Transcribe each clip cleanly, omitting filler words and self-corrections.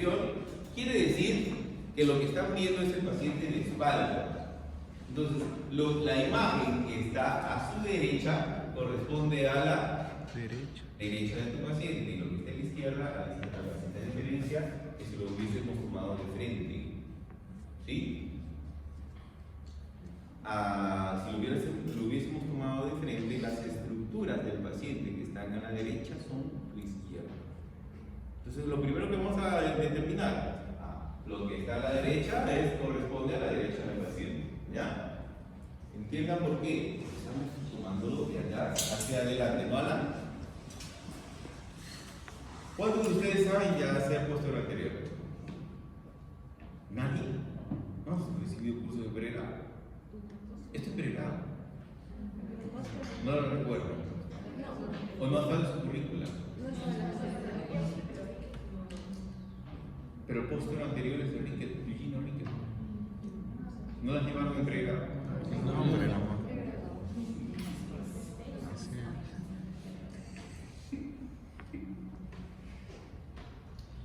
anterior, quiere decir que lo que están viendo es el paciente de espalda. Entonces, la imagen que está a su derecha corresponde a la derecha de tu paciente, y lo que está a la izquierda, a la siguiente diferencia, que si lo hubiésemos tomado de frente. ¿Sí? Si lo hubiésemos tomado de frente, las estructuras del paciente que están a la derecha son tu izquierda. Entonces, lo primero que vamos a determinar, lo que está a la derecha corresponde a la derecha del paciente. ¿Ya? Entiendan por qué estamos tomándolo de atrás hacia adelante, ¿no, Alan? ¿Cuántos de ustedes saben ya hacia posterior anterior? ¿Nadie? No, se recibió curso de pregrado. Esto es pregrado. No lo recuerdo. ¿O no está en su currícula? Pero posterior anterior es de Eugene Riquet. ¿No las llevaron en pregrado? No, hombre, no.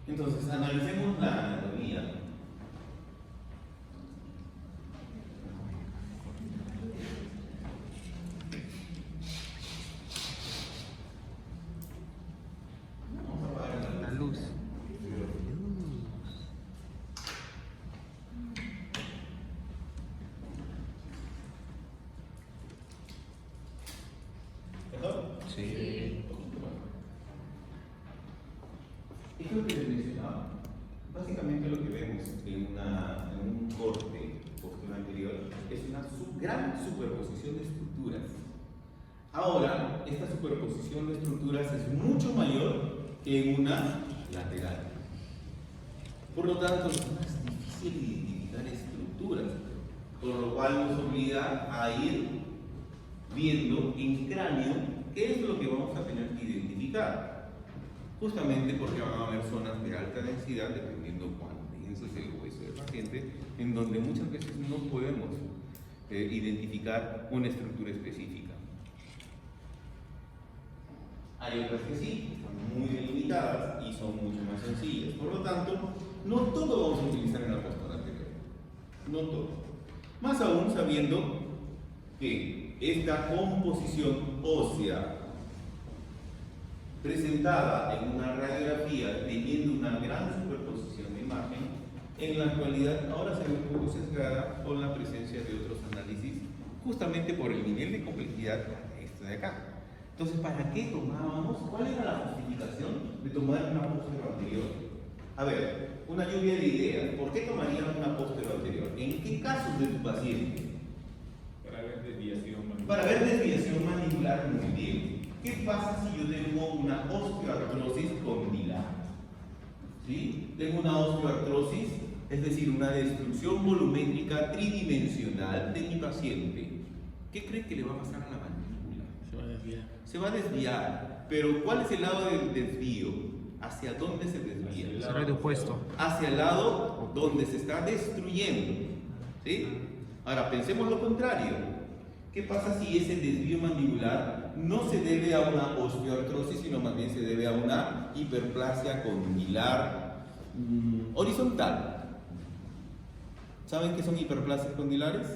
Entonces, analicemos la anatomía. Vamos a apagar la luz. ¿Mejor? Sí. ¿Qué es lo que les mencionaba? Básicamente lo que vemos en un corte posterior anterior es una gran superposición de estructuras. Ahora, esta superposición de estructuras es mucho mayor que en una lateral. Por lo tanto, es más difícil identificar estructuras, por lo cual nos obliga a ir viendo en cráneo qué es lo que vamos a tener que identificar. Justamente porque van a haber zonas de alta densidad, dependiendo cuán denso es el hueso del paciente, en donde muchas veces no podemos identificar una estructura específica. Hay otras que sí, están muy delimitadas y son mucho más sencillas. Por lo tanto, no todo vamos a utilizar en la postura anterior. No todo. Más aún sabiendo que esta composición ósea presentada en una radiografía teniendo una gran superposición de imagen, en la actualidad ahora se ve un poco sesgada con la presencia de otros análisis, justamente por el nivel de complejidad de esto de acá. Entonces, ¿para qué tomábamos? ¿Cuál era la justificación de tomar una posterior anterior? A ver, una lluvia de ideas. ¿Por qué tomarían una posterior anterior? ¿En qué casos de tu paciente? Para ver desviación mandibular. Para ver desviación mandibular, muy bien. ¿Qué pasa si yo tengo una osteoartrosis condilar? ¿Sí? Tengo una osteoartrosis, es decir, una destrucción volumétrica tridimensional de mi paciente. ¿Qué cree que le va a pasar a la mandíbula? Se va a desviar. Se va a desviar. Pero ¿cuál es el lado del desvío? ¿Hacia dónde se desvía? Será el opuesto. Hacia el lado donde se está destruyendo. ¿Sí? Ahora, pensemos lo contrario. ¿Qué pasa si ese desvío mandibular no se debe a una osteoartrosis, sino más bien se debe a una hiperplasia condilar horizontal? ¿Saben qué son hiperplasias condilares?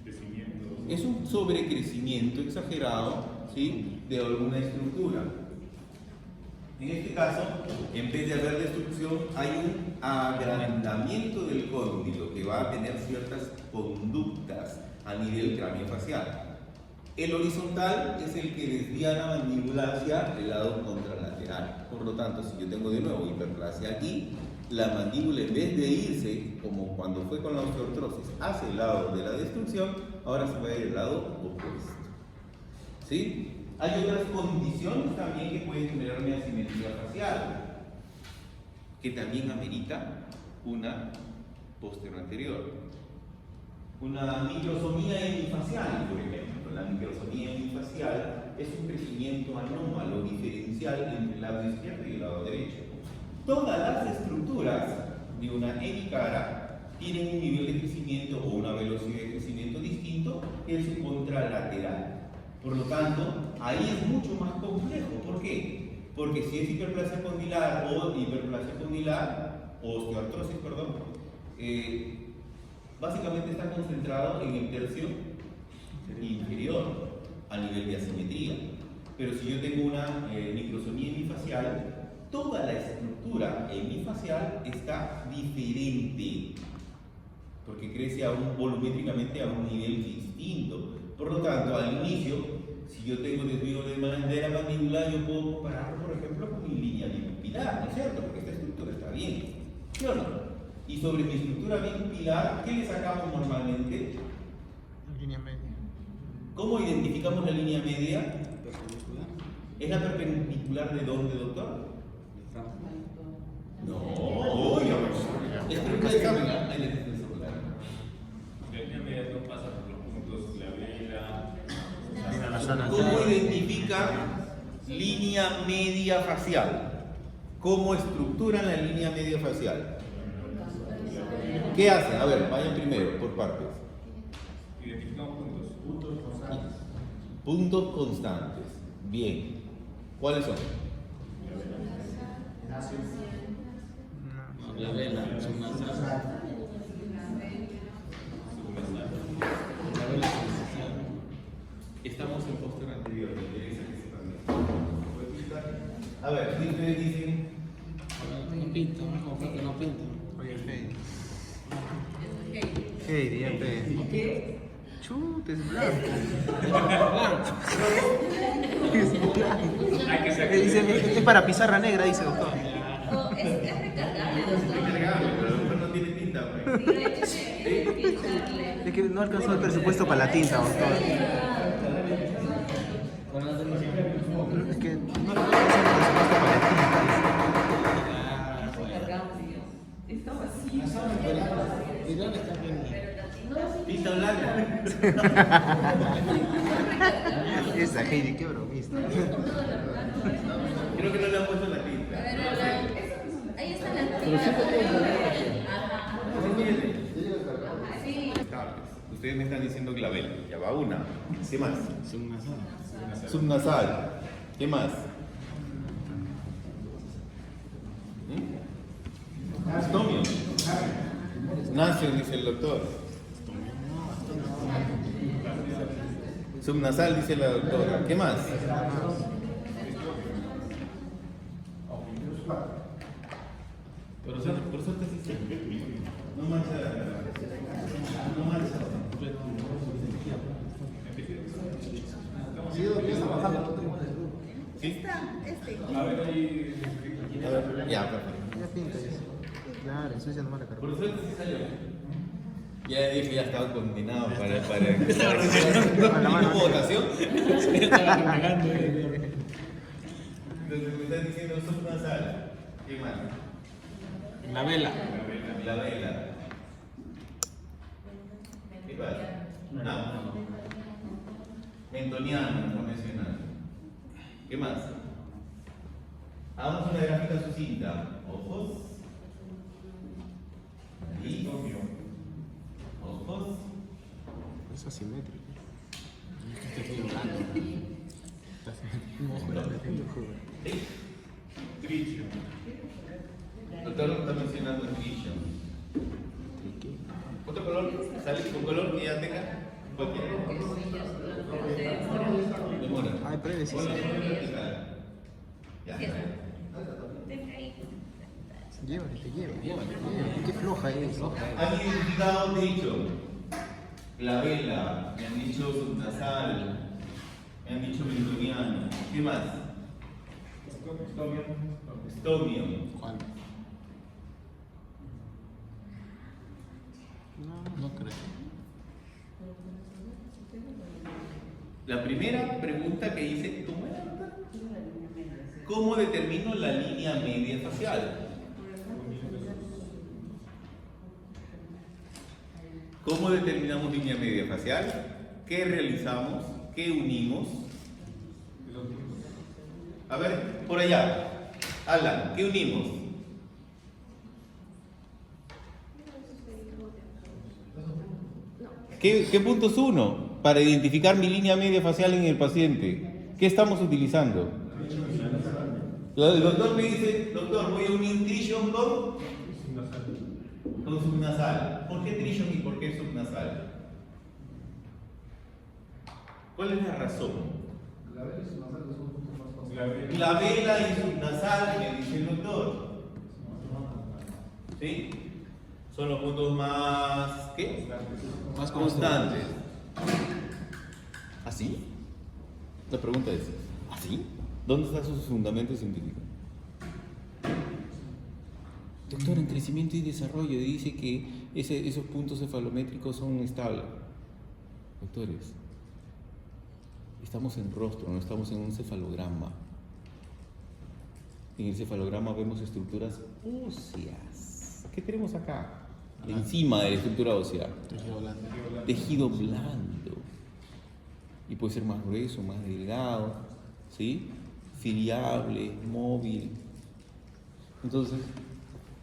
Crecimiento. Es un sobrecrecimiento exagerado, ¿sí?, de alguna estructura. En este caso, en vez de haber destrucción, hay un agrandamiento del cóndilo que va a tener ciertas conductas a nivel craneofacial. El horizontal es el que desvía la mandíbula hacia el lado contralateral. Por lo tanto, si yo tengo de nuevo hiperplasia aquí, la mandíbula, en vez de irse, como cuando fue con la osteoartrosis, hacia el lado de la destrucción, ahora se va a ir al lado opuesto. ¿Sí? Hay otras condiciones también que pueden generar una asimetría facial, que también amerita una posterior anterior. Una microsomía hemifacial, por ejemplo. La microsomía hemifacial es un crecimiento anómalo diferencial entre el lado izquierdo y el lado derecho. Todas las estructuras de una hemicara tienen un nivel de crecimiento o una velocidad de crecimiento distinto que es su contralateral. Por lo tanto, ahí es mucho más complejo. ¿Por qué? Porque si es hiperplasia condilar o hiperplasia condilar, osteoartrosis, perdón, básicamente está concentrado en el tercio inferior, a nivel de asimetría. Pero si yo tengo una microsomía hemifacial, toda la estructura hemifacial está diferente, porque crece volumétricamente a un nivel distinto. Por lo tanto, al inicio, si yo tengo desvío de la mandíbula, yo puedo compararlo, por ejemplo, con mi línea bipilar, ¿no es cierto? Porque esta estructura está bien, ¿sí o no? Y sobre mi estructura bipilar, ¿qué le sacamos normalmente? Línea media. ¿Cómo identificamos la línea media? ¿Es la perpendicular de dónde, doctor? No, oye, es que nunca examen, ¿ah? Ahí le tienes el celular. La línea media no pasa por los puntos glabela. ¿Cómo identifica línea media facial? ¿Cómo estructuran la línea media facial? ¿Qué hacen? A ver, vayan primero, por partes. Identificamos puntos. Puntos constantes. Bien. ¿Cuáles son? La vela, subnasal. Estamos en postura anterior. A ver, ¿qué ustedes dicen? No pinta, como que no pinta. Oye, Heidi, ya pe. Chute, es blanco. Es blanco. Hay que sacar. Dice, es para pizarra negra, dice doctor. No, es recargable. Recargable, pero después no tiene tinta, pues. Es que no alcanzó el presupuesto para la tinta, doctor. Es que no alcanzó el presupuesto para la tinta, dice. Está vacío. ¿Y dónde está Tinta blanca. Esa Heidi, qué bromista. Creo que no le han puesto la tinta. Ahí está la tía. Sí. Ustedes me están diciendo glabela. Ya va una. ¿Qué más? Subnasal. Subnasal. ¿Qué más? Astomio. Nacio, dice el doctor. Subnasal, dice la doctora. ¿Qué más? Por suerte sí se. No mancha. No mancha. ¿Sí? A ver ahí. A ver, ya, perfecto. Ya pinta, dice. Claro, ensucia nomás la cara. Por suerte sí salió. Ya dije, ya estaba condenado para A la mano. ¿No hubo votación? Entonces me están diciendo subnasal. ¿Qué más? La vela. La vela. ¿Qué pasa? No. Mentoniano, convencional. ¿Qué más? Hagamos una gráfica sucinta. Ojos. Nariz. Ojos. Es asimétrico. Es que está hablando. Un ojo de la Tricho. Doctor está mencionando tricho. ¿Otro color? ¿Sale con color que ya tenga? Cualquier. Demora. Ay, pero sí, Hola, sí. ya. Llévale. Qué floja es. Han identificado tricho. Glabela. Me han dicho subnasal. Me han dicho mentoniano. ¿Qué más? Estomio. ¿Cuál? No creo. La primera pregunta que hice, ¿cómo era? ¿Cómo determino la línea media facial? ¿Cómo determinamos línea media facial? ¿Qué realizamos? ¿Qué unimos? A ver, por allá. Alan, ¿qué unimos? ¿Qué punto es uno para identificar mi línea media facial en el paciente? ¿Qué estamos utilizando? El doctor me dice, doctor, voy a unir trition con Con subnasal. ¿Por qué trishon y por qué subnasal? ¿Cuál es la razón? Glabela y subnasal, me dice el doctor. ¿Sí? Son los puntos más, ¿qué? Más constantes. ¿Así? La pregunta es, ¿así? ¿Dónde está su fundamento científico? Doctor, en crecimiento y desarrollo dice que esos puntos cefalométricos son estables. Doctores, estamos en rostro, no estamos en un cefalograma. En el cefalograma vemos estructuras óseas. ¿Qué tenemos acá? Encima de la estructura ósea. Tejido blando. Y puede ser más grueso, más delgado, ¿sí? Ciliable, móvil. Entonces,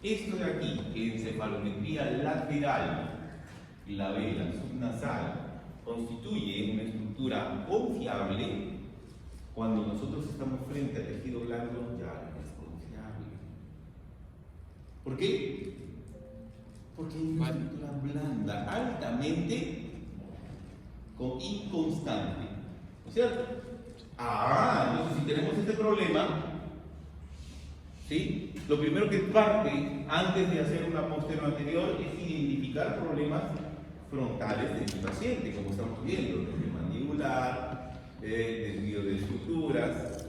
esto de aquí, encefalometría lateral, glabela subnasal, constituye una estructura confiable cuando nosotros estamos frente al tejido blando, ya no es confiable. ¿Por qué? Porque es una estructura blanda, altamente inconstante. ¿No es cierto? Entonces si tenemos este problema, ¿sí? Lo primero que parte antes de hacer una postero anterior es identificar problemas frontales de mi paciente, como estamos viendo, desde mandibular, desvío de estructuras.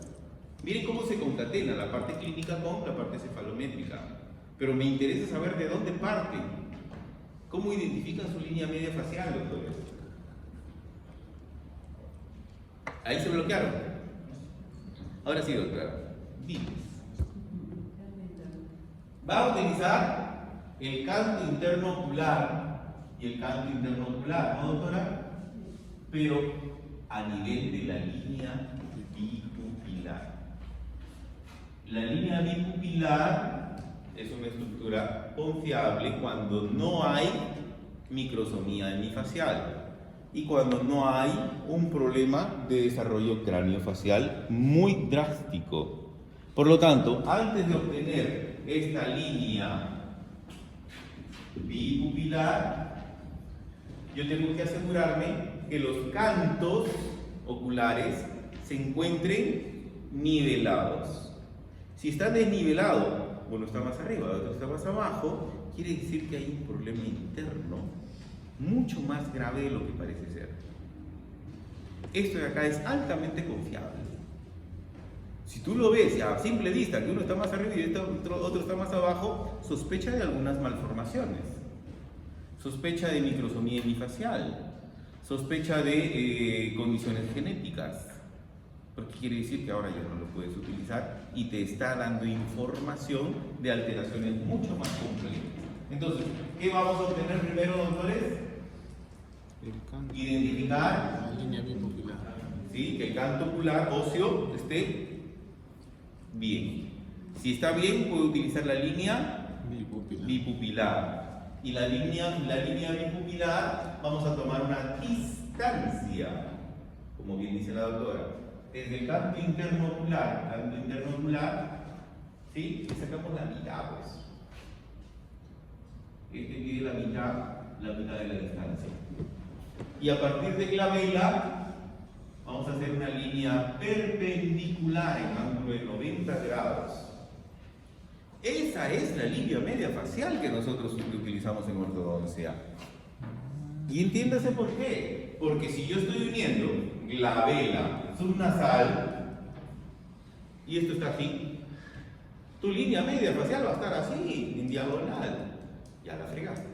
Miren cómo se concatena la parte clínica con la parte cefalométrica. Pero me interesa saber de dónde parte. ¿Cómo identifican su línea media facial, doctores? Ahí se bloquearon. Ahora sí, doctora. Diles. Va a utilizar el canto interno ocular y el canto interno ocular, ¿no, doctora? Pero a nivel de la línea bipupilar. La línea bipupilar es una estructura confiable cuando no hay microsomía hemifacial y cuando no hay un problema de desarrollo craneofacial muy drástico. Por lo tanto, antes de obtener esta línea bipupilar, yo tengo que asegurarme que los cantos oculares se encuentren nivelados. Si está desnivelado, uno está más arriba, otro está más abajo, quiere decir que hay un problema interno mucho más grave de lo que parece ser. Esto de acá es altamente confiable. Si tú lo ves a simple vista, que uno está más arriba y otro está más abajo, sospecha de algunas malformaciones, sospecha de microsomía hemifacial, sospecha de condiciones genéticas, porque quiere decir que ahora ya no lo puedes utilizar y te está dando información de alteraciones mucho más complejas. Entonces, ¿qué vamos a obtener primero, doctores? Identificar la línea bipupilar. ¿Sí? Que el canto ocular óseo esté bien. Si está bien, puedo utilizar la línea bipupilar. Y la línea bipupilar, vamos a tomar una distancia, como bien dice la doctora, desde el canto interno ocular, ¿sí? Le sacamos la mitad, pues. Este mide la mitad de la distancia. Y a partir de glabela, vamos a hacer una línea perpendicular en ángulo de 90 grados. Esa es la línea media facial que nosotros utilizamos en ortodoncia. Y entiéndase por qué. Porque si yo estoy uniendo glabela subnasal y esto está así, tu línea media facial va a estar así, en diagonal. Ya la fregaste.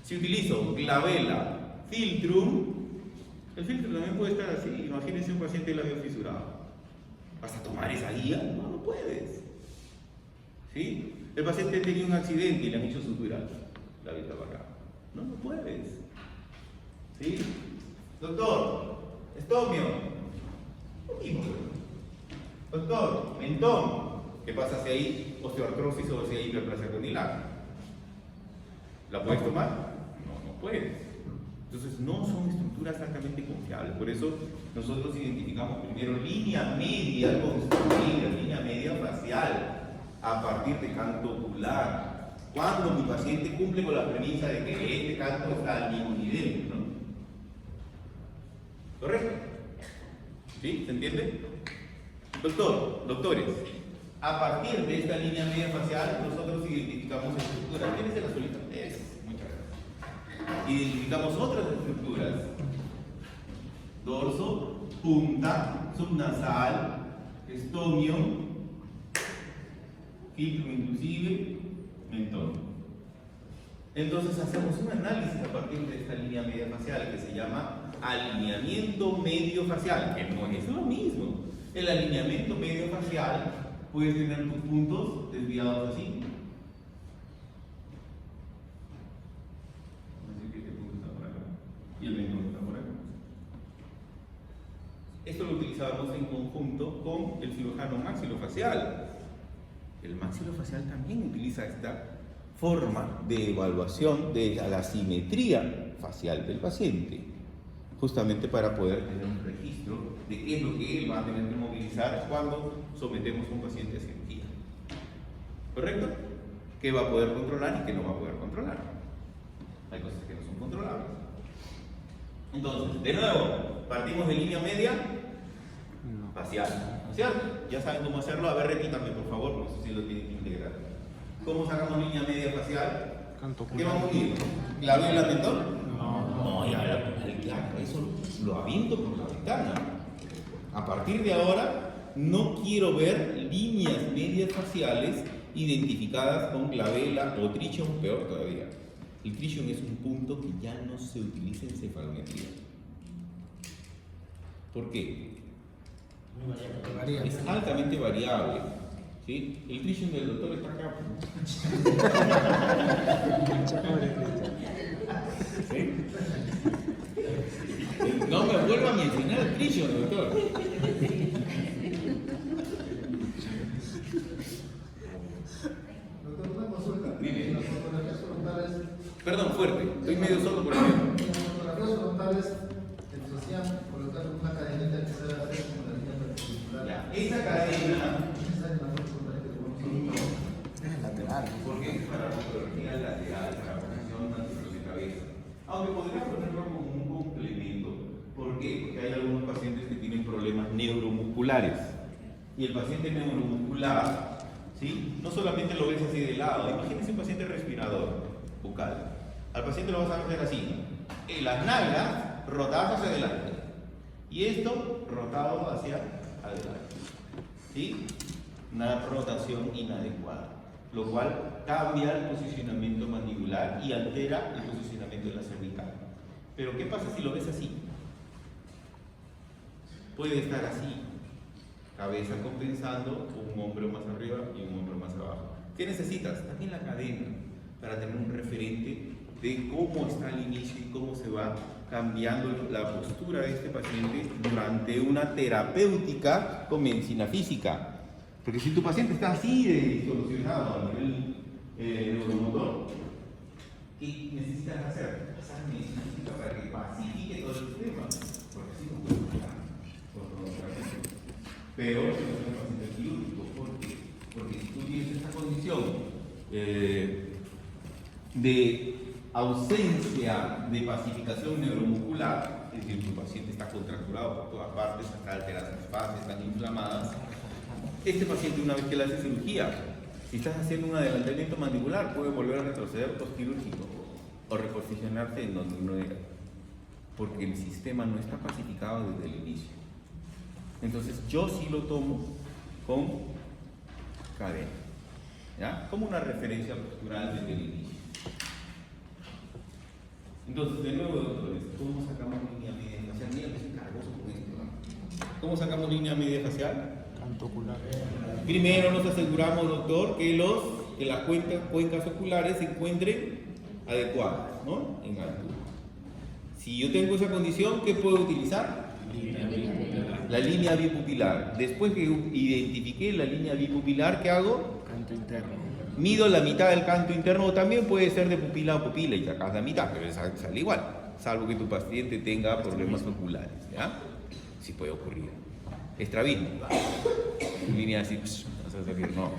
Si utilizo glabela filtrum, el filtro también puede estar así. Imagínense un paciente de labio fisurado. ¿Vas a tomar esa guía? No, no puedes. ¿Sí? El paciente tenía un accidente y le han hecho sutura la vista para acá. No, no puedes. ¿Sí? Doctor, estomio. Lo mismo. Doctor, mentón. ¿Qué pasa si hay osteoartrosis o si hay hiperplasia condilar? ¿La puedes tomar? No, no puedes. Entonces no son estructuras altamente confiables. Por eso nosotros identificamos primero línea media construida, línea media facial, a partir de canto ocular. cuando mi paciente cumple con la premisa de que este canto está al mismo nivel, ¿no? ¿Correcto? ¿Sí? ¿Se entiende? Doctores, a partir de esta línea media facial, nosotros identificamos estructuras. ¿Quién es el azulito? Muchas gracias. Identificamos otras estructuras. Dorso, punta, subnasal, estomio, filtro inclusive, mentón. Entonces hacemos un análisis a partir de esta línea media facial que se llama alineamiento medio facial, que no es lo mismo. El alineamiento medio facial puedes tener tus puntos desviados así. Vamos a decir que este punto está por acá y el mentón está por acá. Esto lo utilizábamos en conjunto con el cirujano maxilofacial. El maxilofacial también utiliza esta forma de evaluación de la simetría facial del paciente, justamente para poder tener un registro de qué es lo que él va a tener que movilizar cuando sometemos a un paciente a cirugía. ¿Correcto? ¿Qué va a poder controlar y qué no va a poder controlar? Hay cosas que no son controlables. Entonces, de nuevo, partimos de línea media facial, ¿no es cierto? Ya saben cómo hacerlo. A ver, repítame por favor, porque eso sí lo tienen que integrar. ¿Cómo sacamos línea media facial? ¿Qué vamos a unir? ¿Clavícula mentón? No, claro, eso lo aviento por la ventana. A partir de ahora, no quiero ver líneas medias faciales identificadas con glabela o trichum, peor todavía. El trichum es un punto que ya no se utiliza en cefalometría. ¿Por qué? Es altamente variable. ¿Sí? El trichum del doctor está acá. ¿Sí? No me vuelva a mencionar el trichum, doctor. Doctor, una consulta. Dime. Las fotografías frontales. Perdón, fuerte. Estoy medio sordo por el medio. Las fotografías frontales se hacían colocar una cadenita que se debe hacer como la línea perpendicular. Ya, esa cadena. Esa es la foto frontal que tenemos. Es lateral. Porque es para la fotografía lateral, para la posición natural de cabeza. Aunque podría ponerlo como un complemento. ¿Por qué? Porque hay algunos pacientes que tienen problemas neuromusculares. Y el paciente neuromuscular, ¿sí? No solamente lo ves así de lado. Imagínense un paciente respirador bucal. Al paciente lo vas a hacer así. Las nalgas rotadas hacia adelante. Y esto rotado hacia adelante. ¿Sí? Una rotación inadecuada, lo cual cambia el posicionamiento mandibular y altera el posicionamiento de la cervical. Pero ¿qué pasa si lo ves así? Puede estar así, cabeza compensando, un hombro más arriba y un hombro más abajo. ¿Qué necesitas? También la cadena, para tener un referente de cómo está el inicio y cómo se va cambiando la postura de este paciente durante una terapéutica con medicina física. Porque si tu paciente está así de distorsionado a nivel neuromotor, ¿qué necesitas hacer? Pasar medicina física para que pacifique todo el sistema. Porque así no puede funcionar. Pero si no es un paciente quirúrgico, ¿por qué? Porque si tú tienes esta condición de ausencia de pacificación neuromuscular, es decir, tu paciente está contracturado por todas partes, está alteradas las fases, están inflamadas. Este paciente, una vez que le hace cirugía, si estás haciendo un adelantamiento mandibular, puede volver a retroceder postquirúrgico o reposicionarte en donde no era, porque el sistema no está pacificado desde el inicio. Entonces, yo sí lo tomo con cadena, ¿ya? Como una referencia postural desde el inicio. Entonces, de nuevo, doctores, ¿cómo sacamos línea media facial? Mira, que soy cargoso con esto, ¿no? ¿Cómo sacamos línea media facial? Canto ocular. Primero nos aseguramos, doctor, que las cuencas oculares se encuentren adecuadas, ¿no? En altura. Si yo tengo esa condición, ¿qué puedo utilizar? La línea bipupilar. Después que identifiqué la línea bipupilar, ¿qué hago? Canto interno. Mido la mitad del canto interno, o también puede ser de pupila a pupila y sacas la mitad, pero sale igual, salvo que tu paciente tenga problemas oculares, ¿ya? Sí puede ocurrir. Estrabismo. Línea así, no.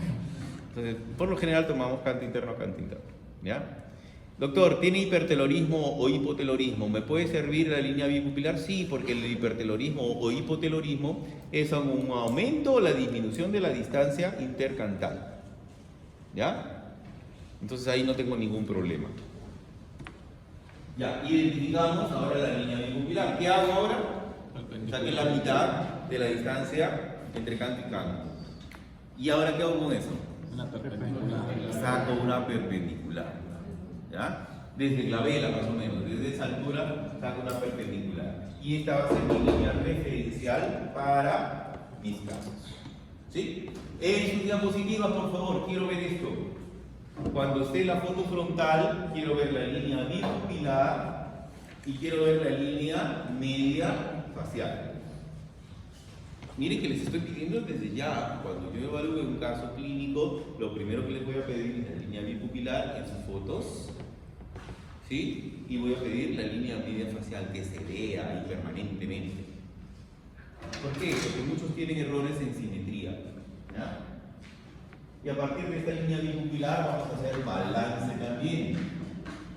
Entonces, por lo general tomamos canto interno, ¿ya? Doctor, ¿tiene hipertelorismo o hipotelorismo? ¿Me puede servir la línea bipupilar? Sí, porque el hipertelorismo o hipotelorismo es un aumento o la disminución de la distancia intercantal. ¿Ya? Entonces ahí no tengo ningún problema. Ya, identificamos ahora la línea bipupilar. ¿Qué hago ahora? Saqué la mitad de la distancia entre canto y canto. ¿Y ahora qué hago con eso? Una perpendicular. Saco una perpendicular. ¿Ya? Desde la vela más o menos, desde esa altura saco una perpendicular. Y esta va a ser mi línea referencial para mis casos. ¿Sí? En sus diapositivas, por favor, quiero ver esto. Cuando esté la foto frontal, quiero ver la línea bipupilar y quiero ver la línea media facial. Miren que les estoy pidiendo desde ya, cuando yo evalúe un caso clínico, lo primero que les voy a pedir es la línea bipupilar en sus fotos, ¿sí? Y voy a pedir la línea media facial que se vea ahí permanentemente. ¿Por qué? Porque muchos tienen errores en simetría, ¿ya? Y a partir de esta línea bipupilar vamos a hacer balance también,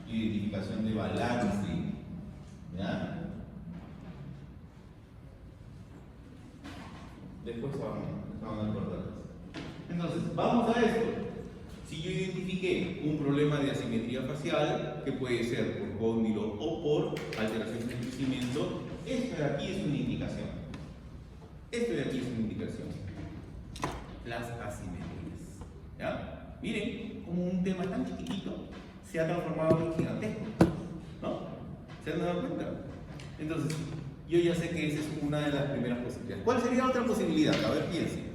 identificación de balance, ¿ya? Después van a acordar. Entonces, vamos a esto. Si yo identifiqué un problema de asimetría facial, que puede ser por cóndilo o por alteración de crecimiento, esto de aquí es una indicación. Esto de aquí es una indicación. Las asimetrías. ¿Ya? Miren cómo un tema tan chiquitito se ha transformado en gigantesco. ¿No? ¿Se han dado cuenta? Entonces, yo ya sé que esa es una de las primeras posibilidades. ¿Cuál sería otra posibilidad? A ver, piensen.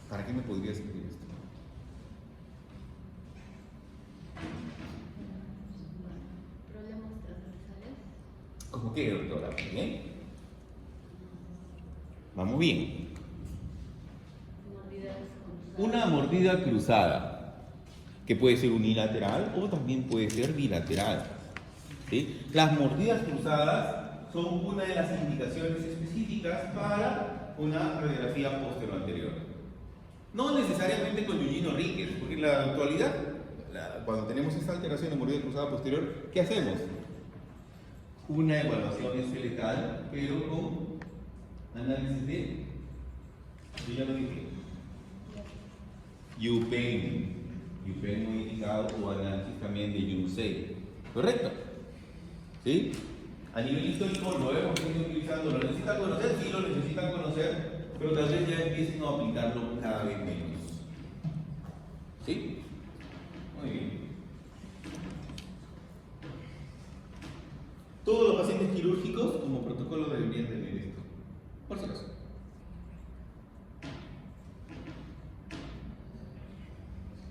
¿Para qué me podría servir esto? Problemas transversales. ¿Cómo qué, doctora? ¿Bien? Vamos bien. Mordidas cruzadas. Una mordida cruzada, que puede ser unilateral o también puede ser bilateral. ¿Sí? Las mordidas cruzadas son una de las indicaciones específicas para una radiografía posterior-anterior. No necesariamente con Eugenio Ríquez, porque en la actualidad, cuando tenemos esta alteración de mordida cruzada posterior, ¿qué hacemos? Una evaluación esqueletal, pero con análisis de, yo ya lo dije, UPEN modificado o análisis también de UNCE. ¿Correcto? ¿Sí? A nivel histórico lo hemos venido utilizando, lo necesitan conocer, sí lo necesitan conocer, pero tal vez ya empiecen a aplicarlo cada vez menos. ¿Sí? Muy bien. Todos los pacientes quirúrgicos como protocolo deberían tener esto, por si acaso.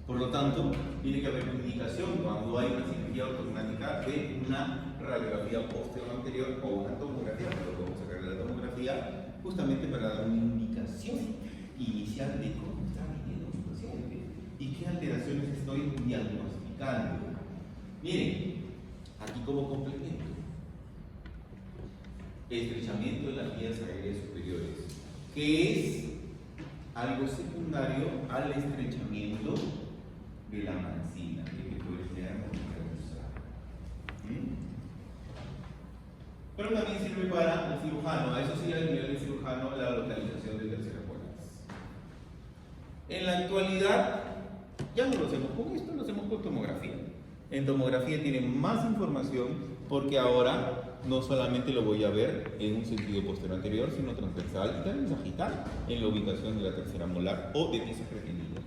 Por lo tanto, tiene que haber una indicación cuando hay una cirugía ortognática de una radiografía posterior-anterior o una tomografía, pero podemos sacar la tomografía justamente para dar una indicación inicial de cómo está viniendo mi paciente y qué alteraciones estoy diagnosticando. Miren, aquí como complemento, estrechamiento de las vías aéreas superiores, que es algo secundario al estrechamiento de la mancina, que puede generar pero también sirve para el cirujano, a eso sí al nivel del cirujano la localización de terceras cuerdas. En la actualidad ya no lo hacemos con esto, lo hacemos con tomografía. En tomografía tienen más información porque ahora no solamente lo voy a ver en un sentido posterior anterior, sino transversal y también sagital en la ubicación de la tercera molar o de piezas retenidas.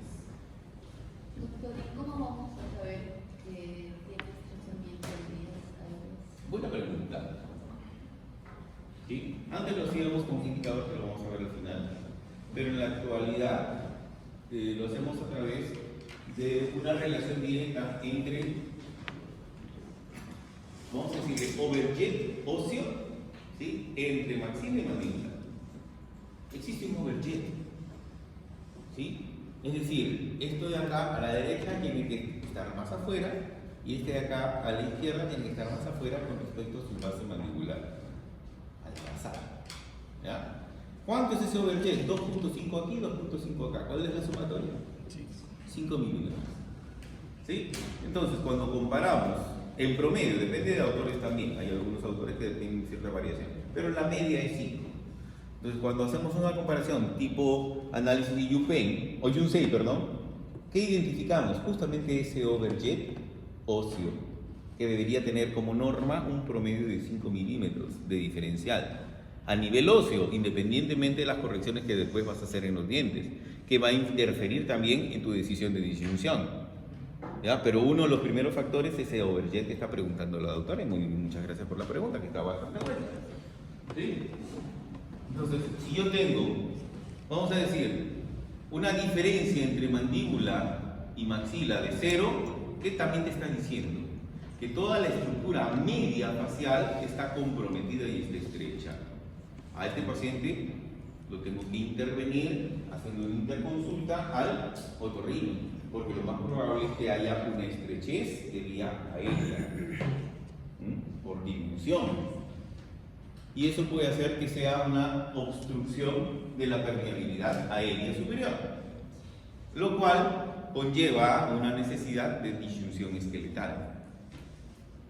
Doctor, ¿y cómo vamos a saber que tiene estrechamiento de vías aéreas? Buena pregunta. ¿Sí? Antes lo hacíamos con indicadores que lo vamos a ver al final, pero en la actualidad lo hacemos a través de una relación directa entre, vamos a decir, overjet óseo, ¿sí? Entre maxila y mandíbula. Existe un overjet, ¿sí? Es decir, esto de acá a la derecha tiene que estar más afuera y este de acá a la izquierda tiene que estar más afuera con respecto a su base mandibular. ¿Ya? ¿Cuánto es ese overjet? 2.5 aquí, 2.5 acá. ¿Cuál es la sumatoria? 5 milímetros. ¿Sí? Entonces, cuando comparamos, en promedio, depende de autores también, hay algunos autores que tienen cierta variación, pero la media es 5. Entonces, cuando hacemos una comparación tipo análisis de Yupen, o Yunsei, perdón, ¿qué identificamos? Justamente ese overjet óseo, que debería tener como norma un promedio de 5 milímetros de diferencial a nivel óseo, independientemente de las correcciones que después vas a hacer en los dientes, que va a interferir también en tu decisión de disyunción. ¿Ya? Pero uno de los primeros factores es ese overjet que está preguntando la doctora, y muchas gracias por la pregunta, que está bastante buena. ¿Sí? Entonces, si yo tengo, vamos a decir, una diferencia entre mandíbula y maxila de 0, ¿qué también te está diciendo? Que toda la estructura media facial está comprometida y está estrecha. A este paciente lo tengo que intervenir haciendo una interconsulta al otorrino, porque lo más probable es que haya una estrechez de vía aérea por dilución. Y eso puede hacer que sea una obstrucción de la permeabilidad aérea superior, lo cual conlleva una necesidad de disyunción esqueletal.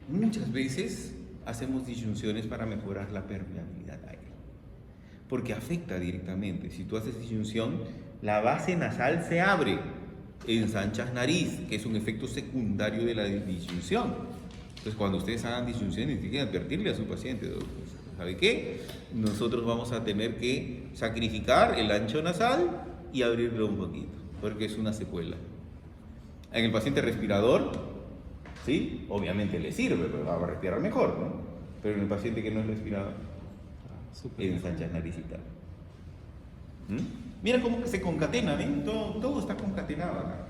Muchas veces hacemos disyunciones para mejorar la permeabilidad aérea, porque afecta directamente. Si tú haces disyunción, la base nasal se abre, ensanchas nariz, que es un efecto secundario de la disyunción. Entonces, cuando ustedes hagan disyunción, tienen que advertirle a su paciente, ¿sabe qué? Nosotros vamos a tener que sacrificar el ancho nasal y abrirlo un poquito, porque es una secuela. En el paciente respirador, ¿sí? Obviamente le sirve, pero va a respirar mejor, ¿no? Pero en el paciente que no es respirador, ensanchas naricita. Mira cómo que se concatena, ¿ven? Todo está concatenado acá.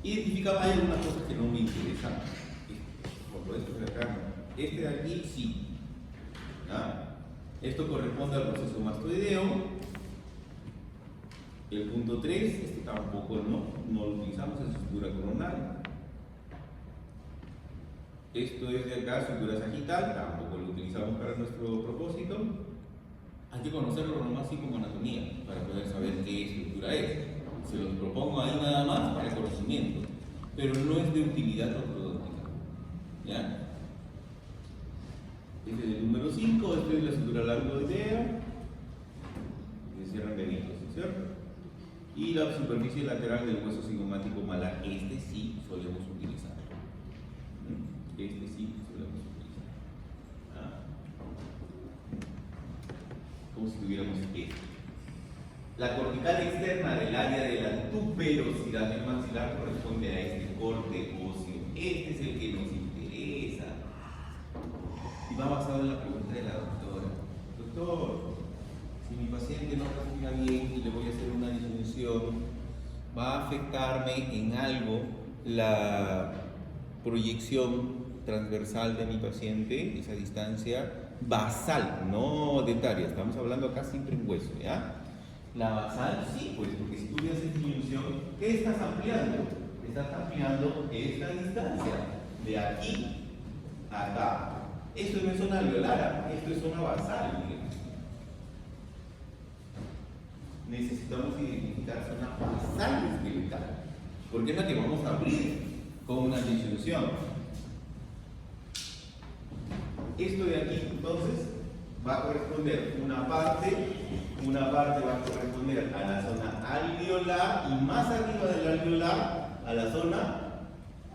Identificaba hay algunas cosas que no me interesan. Por esto de acá, este de aquí sí. ¿Ya? Esto corresponde al proceso mastoideo. El punto 3, este tampoco no lo utilizamos en sutura coronal. Esto es de acá, sutura sagital, tampoco lo utilizamos para nuestro propósito. Hay que conocerlo nomás así como anatomía, para poder saber qué estructura es. Se los propongo ahí nada más para el conocimiento, pero no es de utilidad ortodóntica. ¿Ya? Este es el número 5, este es la sutura largoidea, que cierran venitos, ¿cierto? Y la superficie lateral del hueso cigomático malar, este sí solemos utilizar. Este sí solemos utilizar. ¿Ah? Como si tuviéramos este. La cortical externa del área de la tuberosidad del maxilar corresponde a este corte óseo. Este es el que nos interesa. Y va basado en la pregunta de la doctora. Doctor, si mi paciente no respira bien y le voy a hacer una disyunción, ¿va a afectarme en algo la proyección transversal de mi paciente, esa distancia basal, no dentaria? Estamos hablando acá siempre en hueso, ¿ya? La basal sí, pues, porque si tú le haces disyunción, ¿qué estás ampliando? Estás ampliando esta distancia, de aquí a acá. Esto no es zona alveolar, esto es zona basal. Necesitamos identificar zona basal esqueletal, porque es la que vamos a abrir con una disyunción. Esto de aquí, entonces, va a corresponder una parte va a corresponder a la zona alveolar y más arriba del alveolar a la zona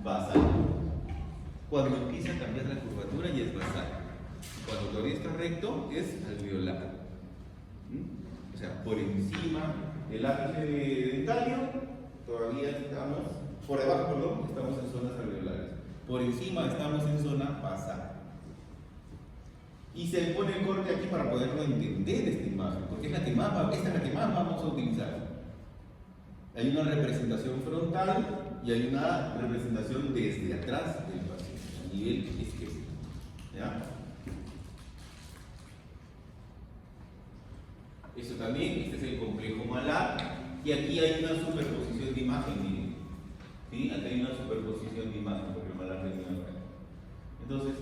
basal. Cuando empieza a cambiar la curvatura ya es basal. Cuando todavía está recto es alveolar. O sea, por encima del ápice dentario todavía estamos, por debajo, perdón, estamos en zonas alveolares. Por encima estamos en zona basal. Y se le pone el corte aquí para poderlo entender esta imagen, porque esta es la que más vamos a utilizar. Hay una representación frontal y hay una representación desde atrás del paciente, a nivel izquierdo. ¿Ya? Eso también, este es el complejo malar, y aquí hay una superposición de imagen, miren. ¿Sí? Aquí hay una superposición de imagen, porque el malar tenía acá. Entonces,